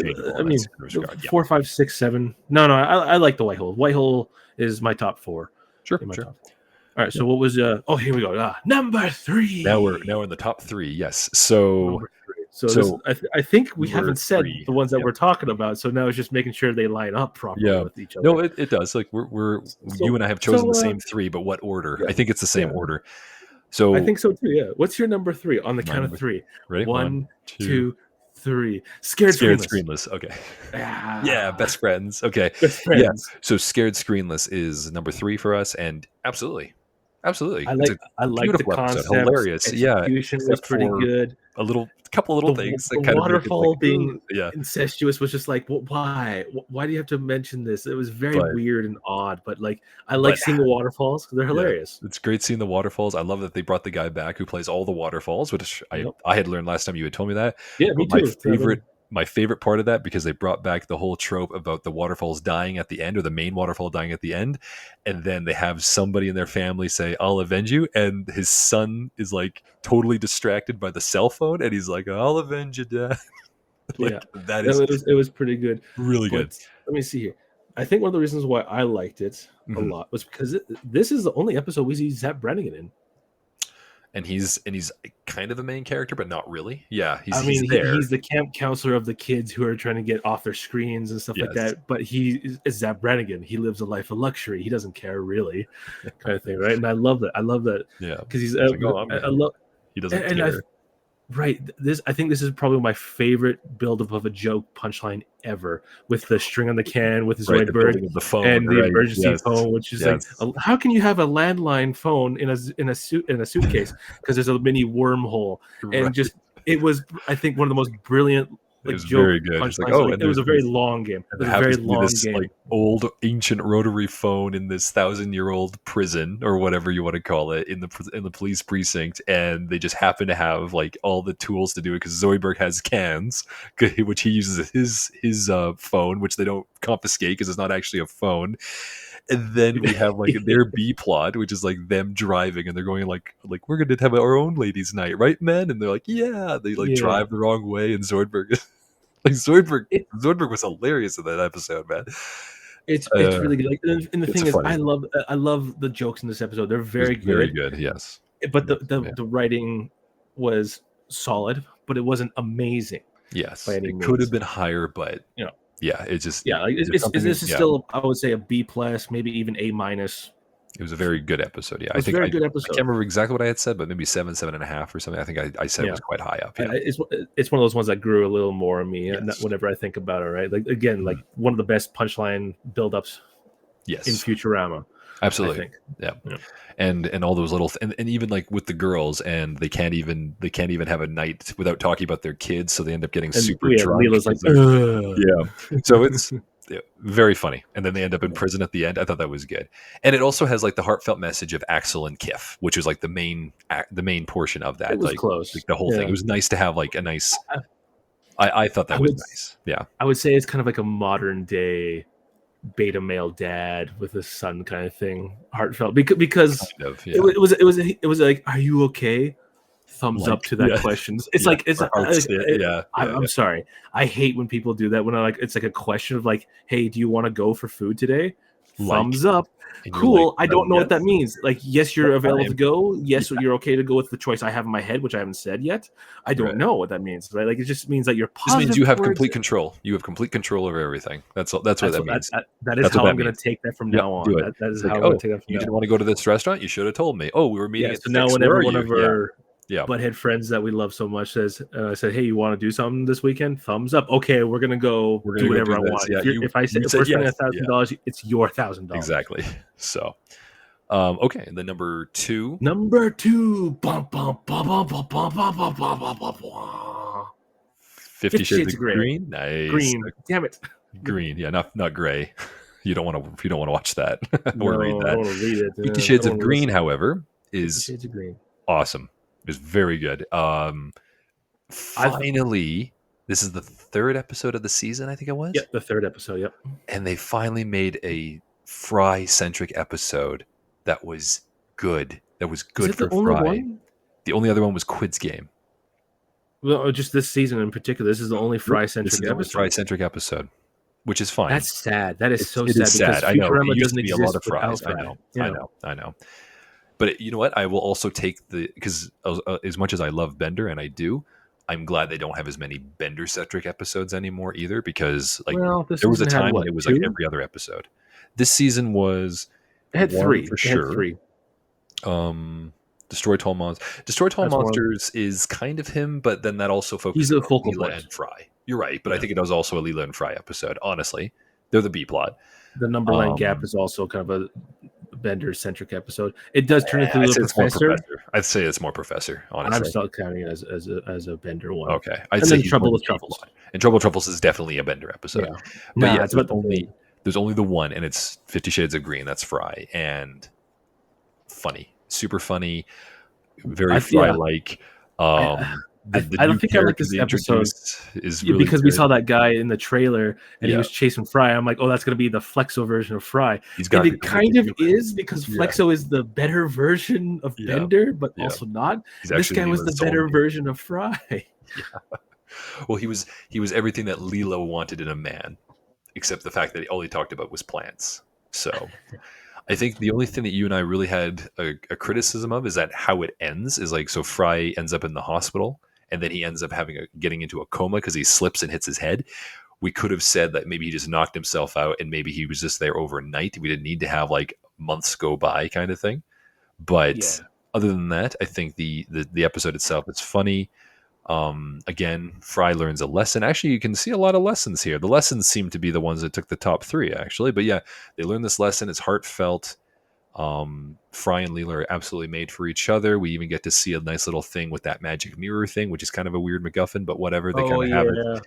4, 5, 6, 7. No, I like the White Hole. White Hole is my top 4. Sure. Top 4. All right, so what was here we go. Number 3. Now we're in the top 3. Yes. So I think we haven't said the ones that we're talking about. So now it's just making sure they line up properly with each other. No, it does. Like you and I have chosen the same 3, but what order? I think it's the same order. So I think so too. Yeah. What's your number 3 on the count of 3? Ready? 1, 2, 3. Scared Screenless. Okay. Yeah, best friends. Okay. Best friends. Yeah. So Scared Screenless is number 3 for us, and absolutely. I like the concept. Hilarious. Execution was pretty good. A couple little things. The kind waterfall of being incestuous was just like, well, why? Why do you have to mention this? It was very weird and odd, but like I like seeing the waterfalls because they're hilarious. It's great seeing the waterfalls. I love that they brought the guy back who plays all the waterfalls, which I had learned last time you had told me that. Yeah, me too. My favorite part of that, because they brought back the whole trope about the waterfalls dying at the end, or the main waterfall dying at the end, and then they have somebody in their family say, I'll avenge you, and his son is like totally distracted by the cell phone, and he's like, I'll avenge you, Dad. It was pretty good. Really good. Let me see here. I think one of the reasons why I liked it a lot was because this is the only episode we see Zap Brannigan in. And he's kind of the main character, but not really. Yeah, he's the camp counselor of the kids who are trying to get off their screens and stuff like that. But he is Zap Brannigan. He lives a life of luxury. He doesn't care really, kind of thing, right? And I love that. Yeah, because he's he doesn't care. I think this is probably my favorite build-up of a joke punchline ever, with the string on the can, with Zoidberg and the emergency phone, which is like, how can you have a landline phone in a suitcase? Because there's a mini wormhole, and just it was, I think, one of the most brilliant. It was very good. It was a very long game. It was a very long game. Like old ancient rotary phone in this 1,000-year-old prison, or whatever you want to call it, in the police precinct, and they just happen to have like all the tools to do it because Zoidberg has cans, which he uses his phone, which they don't confiscate because it's not actually a phone. And then we have like their B plot, which is like them driving, and they're going like we're going to have our own ladies' night, right, men? And they're like, yeah. They drive the wrong way, and Zoidberg. Zoidberg was hilarious in that episode, man. It's really good. Like, and the thing is, I love the jokes in this episode. They're very good. Very good, yes. But the writing was solid, but it wasn't amazing. Yes, it could have been higher, but it's just this is still, I would say, a B plus, maybe even A minus. It was a very good episode. Yeah, I think good episode. I can't remember exactly what I had said, but maybe 7.5 or something. I think I said it was quite high up. Yeah. It's one of those ones that grew a little more on me whenever I think about it. Right, like again, like one of the best punchline buildups. Yes, in Futurama. Absolutely. I think. Yeah. And all those little and even like with the girls, and they can't even have a night without talking about their kids, so they end up getting super drunk. Leela's like, so it's very funny, and then they end up in prison at the end. I thought that was good, and it also has like the heartfelt message of Axel and Kif, which was like the main portion of that. It was close. Like the whole thing. It was nice to have like a nice. I thought that was nice. Yeah, I would say it's kind of like a modern day beta male dad with his son kind of thing, heartfelt, because it was like, are you okay? Thumbs up to that question. It's I'm sorry, I hate when people do that, when it's like a question of like, hey, do you want to go for food today? like, thumbs up. and you're like, Cool. I don't know what that yes, means. Like, yes, you're that's available to fine. go. Yes, you're okay to go with the choice I have in my head, which I haven't said yet. I Right. don't know what that means, right? Like, it just means that you're This means positive you have towards complete it. control. You have complete control over everything. That's what That's that what means. that is That's what how I'm that gonna means. take that from Yep, now do on. it. That is It's like, how I'm gonna oh, take that from you now didn't on. want to go to this restaurant? You should have told me. Oh, we were meeting Yeah. at So now 6. Where whenever are one you? of Yeah. our Yeah. butthead friends that we love so much says "Hey, you want to do something this weekend? Thumbs up. Okay, we're gonna go We're do gonna go whatever do I this. want. Yeah, If I say you if said we're spending yes. Yeah, $1,000, it's your $1,000. exactly. So, okay, and then number 2, Number two. Bum, bum, bum, bum, bum, bum, bum, bum, bum, bum, bum, bum. 50 50 Shades Shades of of Grey. Green. Nice. Green. Damn it. Green. Yeah, not gray. You don't want to watch that or read No, I that. don't want to read it. 50 I Shades don't of want to Green, listen. however, 50 is Shades of Green. awesome. It's very good. I've Finally, this is the 3rd episode of the season, I think it was, Yep, the third episode. Yep. and they finally made a Fry centric episode that was good. That was Is good it the for only Fry. one? The only other one was Quid's Game. Well, just this season in particular. This is the only Nope, this Fry-centric is the only Fry episode. centric episode, which is fine. That's sad. That is so It sad is because sad. I know. It Futurama used doesn't to be a lot exist of without Fries. I Fry. know. I Yeah. know. I know. But you know what? I will also take because as much as I love Bender, and I do, I'm glad they don't have as many Bender centric episodes anymore either. Because like Well, this there was a season had time when what, it was like two? every other episode. This season was It had 1 three. for It had sure. three. Destroy Tall Monsters. Destroy Tall That's one. Monsters is kind of him, but then that also He's focuses a on focal Leela point. and Fry. You're right, but I Yeah. think it was also a Leela and Fry episode. Honestly, they're the B plot. The Numberland Gap Um, is also kind of a Bender-centric episode. It does turn into I'd the say it's more Professor. Professor. I'd say it's more Professor. I'm Honestly, still counting it as a Bender one. okay. I'd And say then he's more Trouble the with B Truffles. plot. And Trouble Truffles is definitely a Bender episode. Yeah. But Nah, yeah, it's about the third. there's only the one, and it's 50 Shades of Green. That's Fry, and funny, super funny, very Fry like. The I new think I like character this they episode introduced is really because we good. saw that guy in the trailer and he Yeah. was chasing Fry. I'm like, oh, that's going to be the Flexo version of Fry. He's got And to it kind of is because Yeah. Flexo is the better version of Yeah. Bender, but Yeah. also not. He's This actually guy was the Leela's better soulmate. version of Fry. Well, he was everything that Leela wanted in a man, except the fact that all he talked about was plants. So I think the only thing that you and I really had a criticism of is that how it ends is like, so Fry ends up in the hospital and then he ends up getting into a coma because he slips and hits his head. We could have said that maybe he just knocked himself out and maybe he was just there overnight. We didn't need to have like months go by kind of thing. But Yeah. other than that, I think the episode itself is funny. Again, Fry learns a lesson. Actually, you can see a lot of lessons here. The lessons seem to be the ones that took the top 3, actually. But yeah, they learn this lesson. It's heartfelt. Fry and Leela are absolutely made for each other. We even get to see a nice little thing with that magic mirror thing, which is kind of a weird MacGuffin, but whatever. They kind of have it. I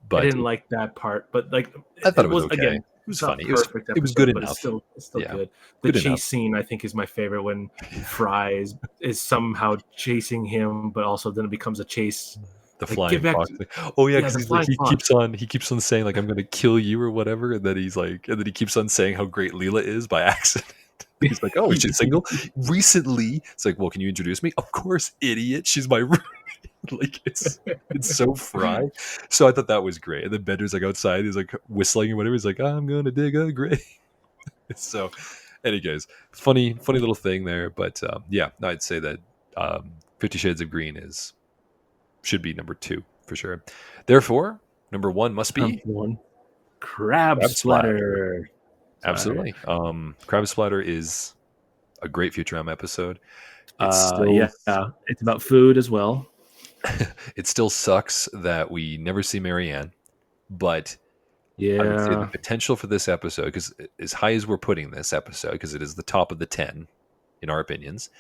But didn't like that part, but like I thought it was okay. again, It was it's not funny. perfect It was episode, good but enough. it's still Yeah, good. The good chase enough. scene I think is my favorite when Fry is somehow chasing him, but also then it becomes a chase. The Like, flying get back fox to- thing. Oh yeah, Yeah, because the he's like flying he keeps on saying like I'm gonna kill you or whatever, and then he's like, and then he keeps on saying how great Leela is by accident. He's like, oh, is she single? Recently, it's like, well, can you introduce me? Of course, idiot. She's my roommate. Like it's so Fry. So I thought that was great. And then Bender's like outside, he's like whistling or whatever. He's like, I'm gonna dig a grave. So, anyways, funny little thing there. But yeah, I'd say that 50 Shades of Green should be number 2 for sure. Therefore, number 1 must be one. Crab Splatter. Absolutely. Crab Splatter is a great Futurama episode. It's It's about food as well. It still sucks that we never see Marianne, but I would say the Yeah. potential for this episode, because as high as we're putting this episode, because it is the top of the 10 in our opinions,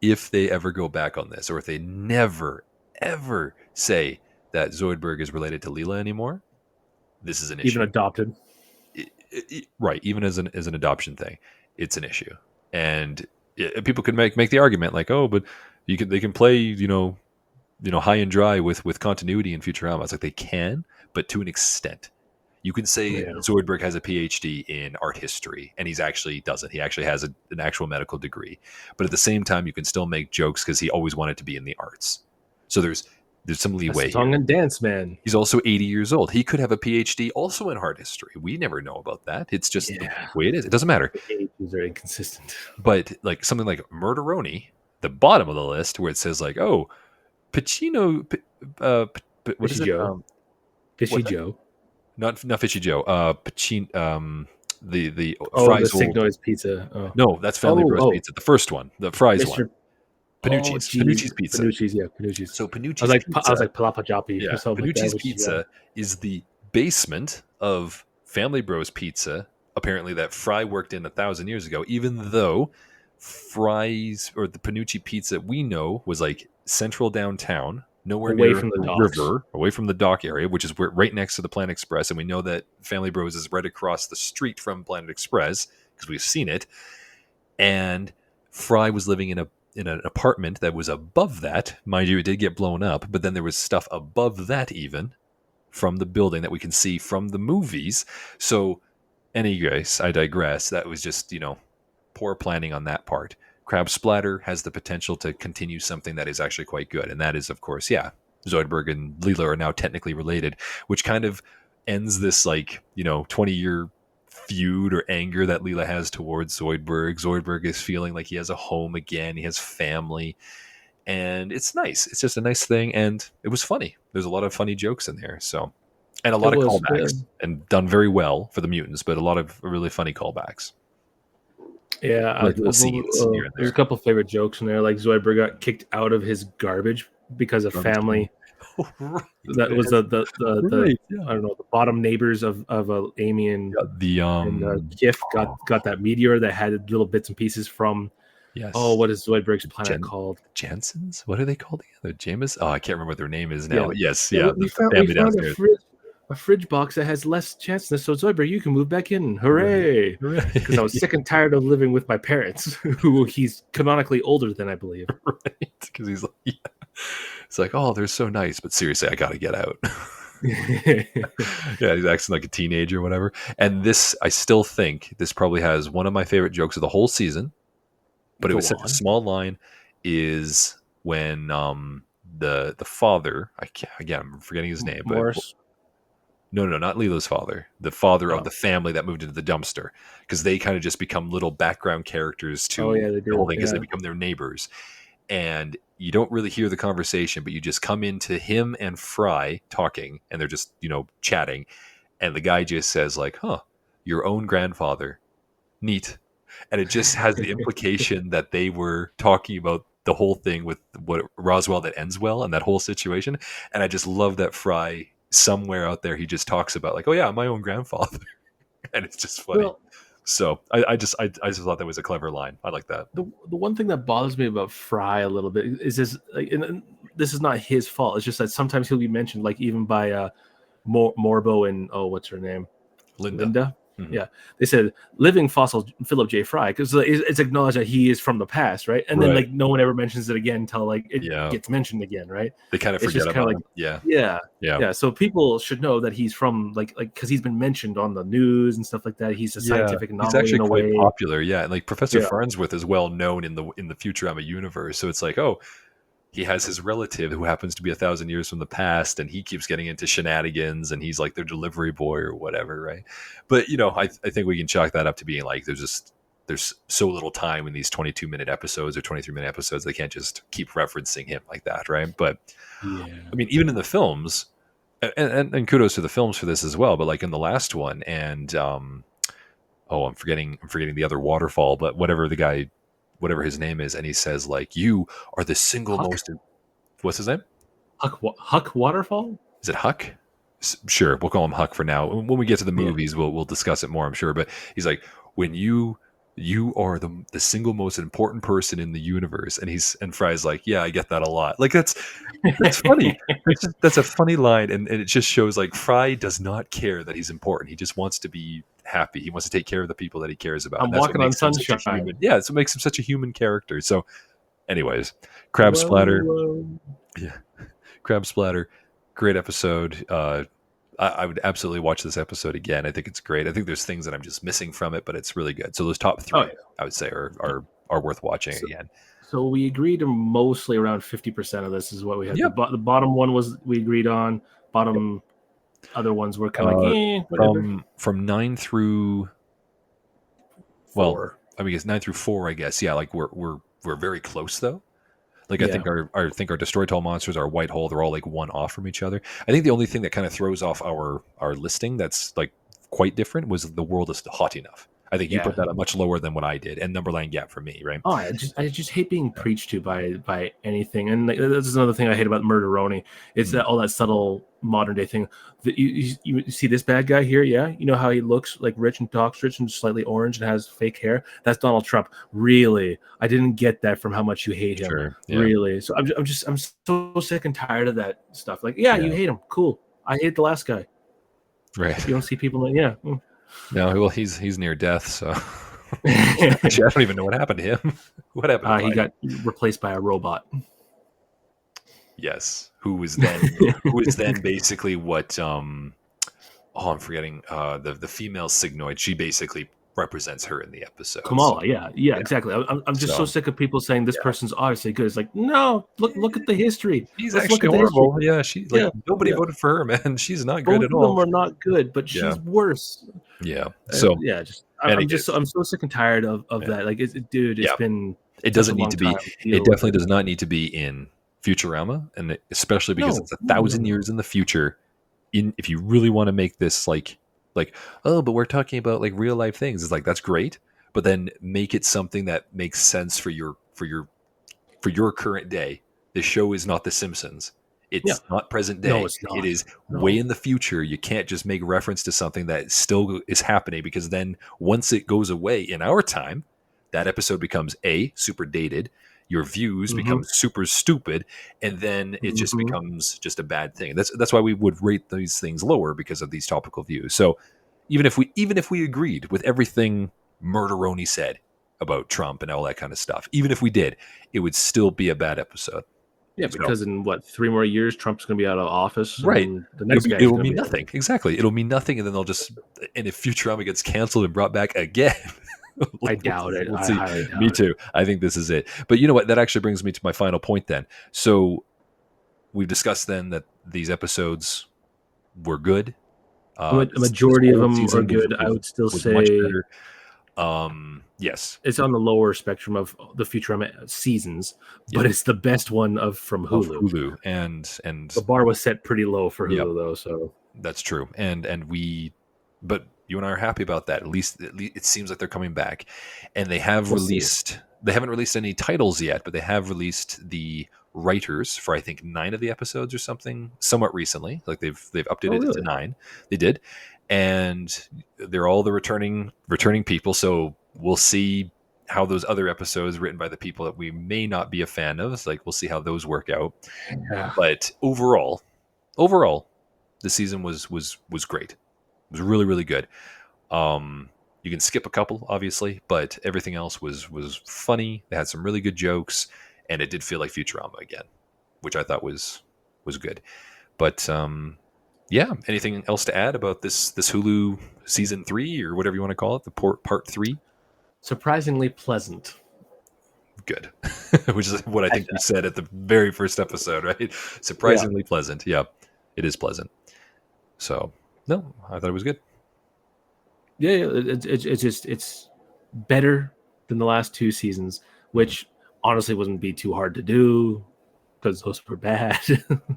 if they ever go back on this, or if they never ever say that Zoidberg is related to Leela anymore, this is an issue. Even adopted. Right, even as an adoption thing, it's an issue. And people could make the argument like, oh, but they can play high and dry with continuity in Futurama. It's like they can, but to an extent. You can say Zoidberg has a PhD in art history, and he actually doesn't. He actually has an actual medical degree. But at the same time, you can still make jokes because he always wanted to be in the arts. So there's there's some A leeway here. song and dance man. He's also 80 years old. He could have a PhD also in art history. We never know about that. It's just the Yeah, way it is. It doesn't matter. the ages are inconsistent. But like something like Murderoni, the bottom of the list, where it says like, oh, Pacino, what is Fishy it? Joe. Fishy What's that? Joe. Not Fishy Joe. Pacino. The Oh, the Fry's Sig old. Noise Pizza. Oh, No, that's Family Bros oh, Pizza. The first one, the Fry's one. Mr. Oh, geez, Panucci's Pizza. Panucci's, yeah, Panucci's. So I was Panucci's like, Pizza. Palapa Joppy or Yeah, something like that. Panucci's Which is, Pizza is the basement of Family Bros Pizza. Apparently, that Fry worked in 1,000 years ago. Even though Fry's or the Panucci Pizza we know was like central downtown, nowhere away near from the a docks. river, away from the dock area, which is right next to the Planet Express. And we know that Family Bros is right across the street from Planet Express because we've seen it. And Fry was living in an apartment that was above that. Mind you, it did get blown up, but then there was stuff above that even from the building that we can see from the movies. So, anyways, I digress. That was just, poor planning on that part. Crab Splatter has the potential to continue something that is actually quite good. And that is, of course, yeah, Zoidberg and Leela are now technically related, which kind of ends this 20-year feud or anger that Leela has towards Zoidberg. Zoidberg is feeling like he has a home again. He has family. And it's nice. It's just a nice thing. And it was funny. There's a lot of funny jokes in there. So, and a It lot of was, callbacks and done very well for the mutants, but a lot of really funny callbacks. yeah. Like little scenes here and There's a there. couple favorite jokes in there. Like Zoidberg got kicked out of his garbage because of Garbage family. Oh, right. That was the Right, yeah. I don't know, the bottom neighbors of Amy and Yeah, Kif got that meteor that had little bits and pieces from yes. what is Zoidberg's planet called? Jansons? What are they called together? Jamis? Oh, I can't remember what their name is now. Yeah. But yes, Yeah, yeah, we the found family downstairs. a fridge box that has less chances. So Zoidberg, you can move back in. Hooray! Because I was sick and tired of living with my parents, who he's canonically older than, I believe. Right? Because he's like, yeah. It's like, oh, they're so nice, but seriously, I gotta get out. Yeah, he's acting like a teenager or whatever. And this, I still think this probably has one of my favorite jokes of the whole season, but it was such a small line, is when the father, I'm forgetting his name, Morris. but no, not Lilo's father, the father of the family that moved into the dumpster, because they kind of just become little background characters to the whole thing because they become their neighbors. And you don't really hear the conversation, but you just come into him and Fry talking, and they're just, chatting. And the guy just says like, huh, your own grandfather. Neat. And it just has the implication that they were talking about the whole thing with what Roswell that ends well and that whole situation. And I just love that Fry somewhere out there, he just talks about like, oh yeah, my own grandfather. And it's just funny. Well, so I just thought that was a clever line. I like that. the one thing that bothers me about Fry a little bit is this, like, and this is not his fault. It's just that sometimes he'll be mentioned, like even by Morbo and what's her name, Linda. Mm-hmm. Yeah, they said living fossil Philip J. Fry, because it's acknowledged that he is from the past, right? And then like no one ever mentions it again until like it gets mentioned again, right? They kind of forget about it. Yeah. So people should know that he's from like because he's been mentioned on the news and stuff like that. He's a scientific anomaly. He's actually in a quite way. popular. Yeah, like Professor Farnsworth is well known in the Futurama universe. So it's like, oh, he has his relative who happens to be 1,000 years from the past, and he keeps getting into shenanigans, and he's like their delivery boy or whatever, right? But I think we can chalk that up to being like there's so little time in these 22-minute episodes or 23-minute episodes, they can't just keep referencing him like that, right? But I mean, even in the films, and kudos to the films for this as well. But like in the last one, and I'm forgetting the other waterfall, but whatever his name is, and he says like, you are the single most. What's his name? Huck Waterfall. Is it Huck? Sure, we'll call him Huck for now. When we get to the movies, we'll discuss it more, I'm sure. But he's like, when you are the single most important person in the universe, and Fry's like, yeah, I get that a lot. Like that's funny. That's a funny line, and it just shows like Fry does not care that he's important. He just wants to be happy. He wants to take care of the people that he cares about. I'm walking on sunshine. It's what makes him such a human character. So, anyways, Crab Splatter. Yeah, Crab Splatter. Great episode. I would absolutely watch this episode again. I think it's great. I think there's things that I'm just missing from it, but it's really good. So those top three, I would say, are worth watching again. So we agreed to mostly around 50% of this is what we had. Yep. The bottom one was we agreed on. Bottom other ones were kind of like, whatever. From 9 through, well, 4. I mean, it's 9 through 4, I guess. Yeah, like we're very close though. Like I Yeah. think our Destroy Tall Monsters, our White Hole, they're all like one off from each other. I think the only thing that kind of throws off our listing that's like quite different was The World is Hot Enough. I think you put Yeah. that up much lower than what I did, and Numberland Gap for me, right? Oh, I just hate being preached to by anything, and like, this is another thing I hate about Murderoni. It's that all that subtle modern day thing. That you see this bad guy here, yeah. You know how he looks like rich and talks rich and slightly orange and has fake hair. That's Donald Trump. Really, I didn't get that from how much you hate him. Sure. Yeah. Really, so I'm so sick and tired of that stuff. Like, yeah, you hate him, cool. I hate the last guy. Right. You don't see people like, yeah. No, well, he's near death, so actually, I don't even know what happened to him. What happened? He got replaced by a robot. Yes, who was then basically what? I'm forgetting. The female Signoid. She basically represents her in the episode. Kamala, yeah, exactly. I'm just so sick of people saying this person's obviously good. It's like, no, look at the history. She's Let's actually look at horrible. Yeah, she like nobody yeah. voted for her, man. She's not Both good at of all. them are not good, but she's worse. Yeah. So I'm so sick and tired of that. Like, dude, it's been. It doesn't need to be. It definitely does not need to be in Futurama, and especially because it's 1,000 years in the future. If you really want to make this like, oh, but we're talking about like real life things, it's like that's great, but then make it something that makes sense for your current day. The show is not The Simpsons. It's not present day. No, it's not. It is way in the future. You can't just make reference to something that still is happening, because then once it goes away in our time, that episode becomes super dated. Your views become super stupid, and then it just becomes just a bad thing. That's why we would rate these things lower, because of these topical views. So even if we agreed with everything Murderoni said about Trump and all that kind of stuff, even if we did, it would still be a bad episode. Yeah, because in 3 more years, Trump's going to be out of office, right? And the next guy, it will mean nothing. Exactly, it'll mean nothing, and then they'll just. And if Futurama gets canceled and brought back again. I doubt it. We'll see. Me too. I think this is it. But you know what? That actually brings me to my final point then. So we've discussed then that these episodes were good. A majority of them are good. I would still say much better. Yes, it's on the lower spectrum of the Futurama seasons, but it's the best one from Hulu. And the bar was set pretty low for Hulu though. So that's true. But you and I are happy about that. At least it seems like they're coming back, and they have released. They haven't released any titles yet, but they have released the writers for I think 9 of the episodes or something somewhat recently. Like they've updated it to 9. They did, and they're all the returning people. So we'll see how those other episodes written by the people that we may not be a fan of. Like we'll see how those work out. Yeah. But overall, the season was great. It was really, really good. You can skip a couple, obviously, but everything else was funny. They had some really good jokes, and it did feel like Futurama again, which I thought was good. But anything else to add about this Hulu season 3 or whatever you want to call it, the part 3? Surprisingly pleasant. Good. Which is what I think you said at the very first episode, right? Surprisingly pleasant. Yeah, it is pleasant. So, no, I thought it was good. Yeah, it's better than the last 2 seasons, which honestly wouldn't be too hard to do because those were bad.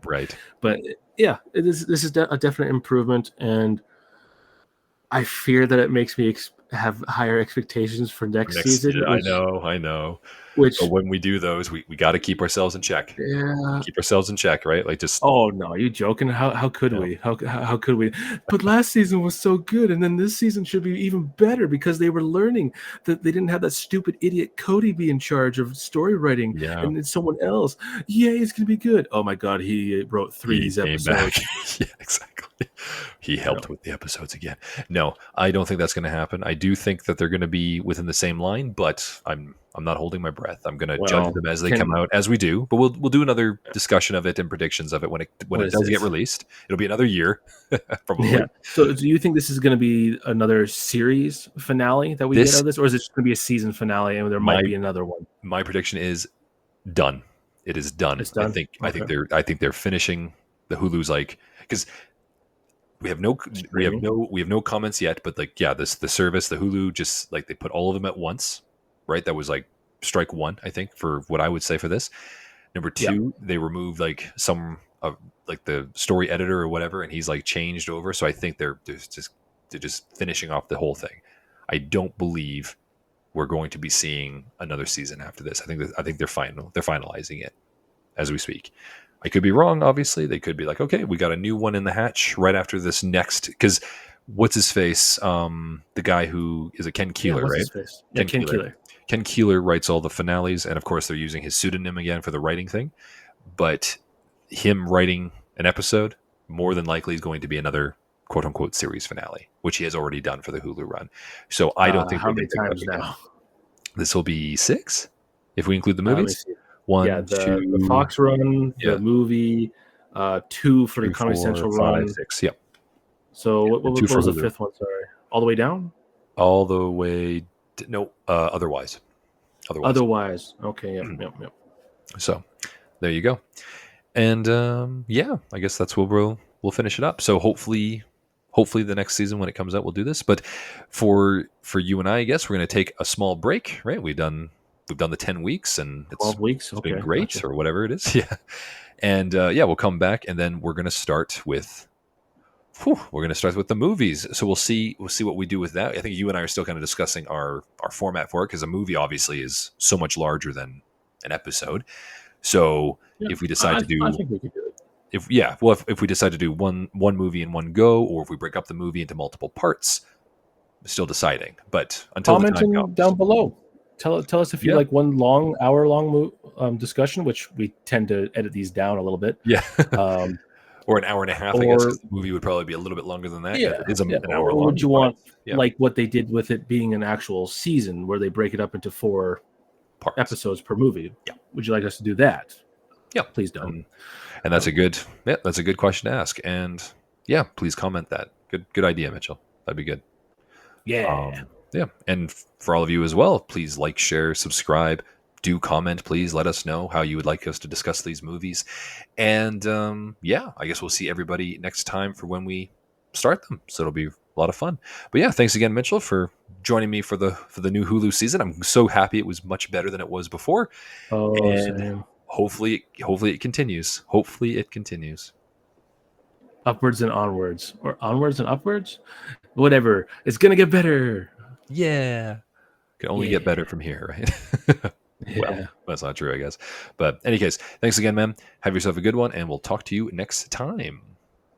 Right. But yeah, this is a definite improvement, and I fear that it makes me have higher expectations for next season. Yeah, I know. But when we do those, we got to keep ourselves in check. Yeah, keep ourselves in check, right? Like just. Oh no, are you joking? How could we? How could we? But last season was so good, and then this season should be even better because they were learning that they didn't have that stupid idiot Cody be in charge of story writing, and it's someone else. Yay, it's gonna be good. Oh my god, he wrote 3 of these episodes. Yeah, exactly. He helped with the episodes again. No, I don't think that's going to happen. I do think that they're going to be within the same line, but I'm not holding my breath. I'm going to judge them as they come out, as we do. But we'll do another discussion of it and predictions of it when it does get released. It'll be another year, probably. Yeah. So, do you think this is going to be another series finale that we get out of this, or is it just going to be a season finale and there might be another one? My prediction is Done. It is done. It's done. Okay. I think they're finishing the Hulu's like because we have no Streaming. we have no comments yet, but like yeah, this the service, the Hulu, just like they put all of them at once, right? That was like strike one, I think, for what I would say for this. Number Yeah. two, they removed like some of like the story editor or whatever, and he's like changed over. So I think they're just finishing off the whole thing. I don't believe we're going to be seeing another season after this. I think they're finalizing it as we speak. I could be wrong. Obviously, they could be like, okay, we got a new one in the hatch right after this next. Because what's his face? The guy who is a Ken Yeah. Keeler, What's right? his face? Yeah. Ken Keeler. Ken Keeler writes all the finales, and of course, they're using his pseudonym again for the writing thing. But him writing an episode more than likely is going to be another quote unquote series finale, which he has already done for the Hulu run. So I don't think How they're going many to pick it up times again. now? This will be 6 if we include the Let me movies. see. Yeah, 1, the 2, Fox run, yeah, the movie, 2 for the 3, Comedy 4, Central 5, run. 6. Yep. So And 2 what for was the Hulu. fifth one? Sorry, all the way down. All the way. No, otherwise. Otherwise, okay, yep, yep, yep. So there you go. And yeah, I guess that's where we'll finish it up. So hopefully the next season when it comes out we'll do this. But for you and I guess we're going to take a small break, right? We've done the 10 weeks and 12 weeks. it's been Okay, great gotcha. or whatever it is. Yeah. And yeah, we'll come back and then we're going to start with the movies. So we'll see what we do with that. I think you and I are still kind of discussing our format for it because a movie obviously is so much larger than an episode. So Yeah, if we decide to I do think we could do it. if we decide to do one movie in one go, or if we break up the movie into multiple parts, still deciding. But until the time Commenting comes, down below. Tell us if you yeah, like one hour long discussion, which we tend to edit these down a little bit. yeah, Um, or an hour and a half, I guess, or because the movie would probably be a little bit longer than that. yeah, If it is yeah. an hour Or long, would you want yeah, like what they did with it being an actual season where they break it up into 4 parts. episodes per movie? Yeah. Would you like us to do that? Yeah, Please don't. And that's a good question to ask. And yeah, please comment that. Good idea, Mitchell. That'd be good. Yeah. Yeah, and for all of you as well, please like, share, subscribe, do comment. Please let us know how you would like us to discuss these movies. And yeah, I guess we'll see everybody next time for when we start them. So it'll be a lot of fun. But yeah, thanks again, Mitchell, for joining me for the new Hulu season. I'm so happy it was much better than it was before. Oh, And same. hopefully it continues. Hopefully it continues. Upwards and onwards, or onwards and upwards, whatever. It's gonna get better. Yeah. Can only get better from here, right? Well, Yeah. that's not true, I guess. But in any case, thanks again, man. Have yourself a good one, and we'll talk to you next time.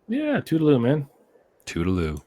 Yeah. Toodaloo, man. Toodaloo.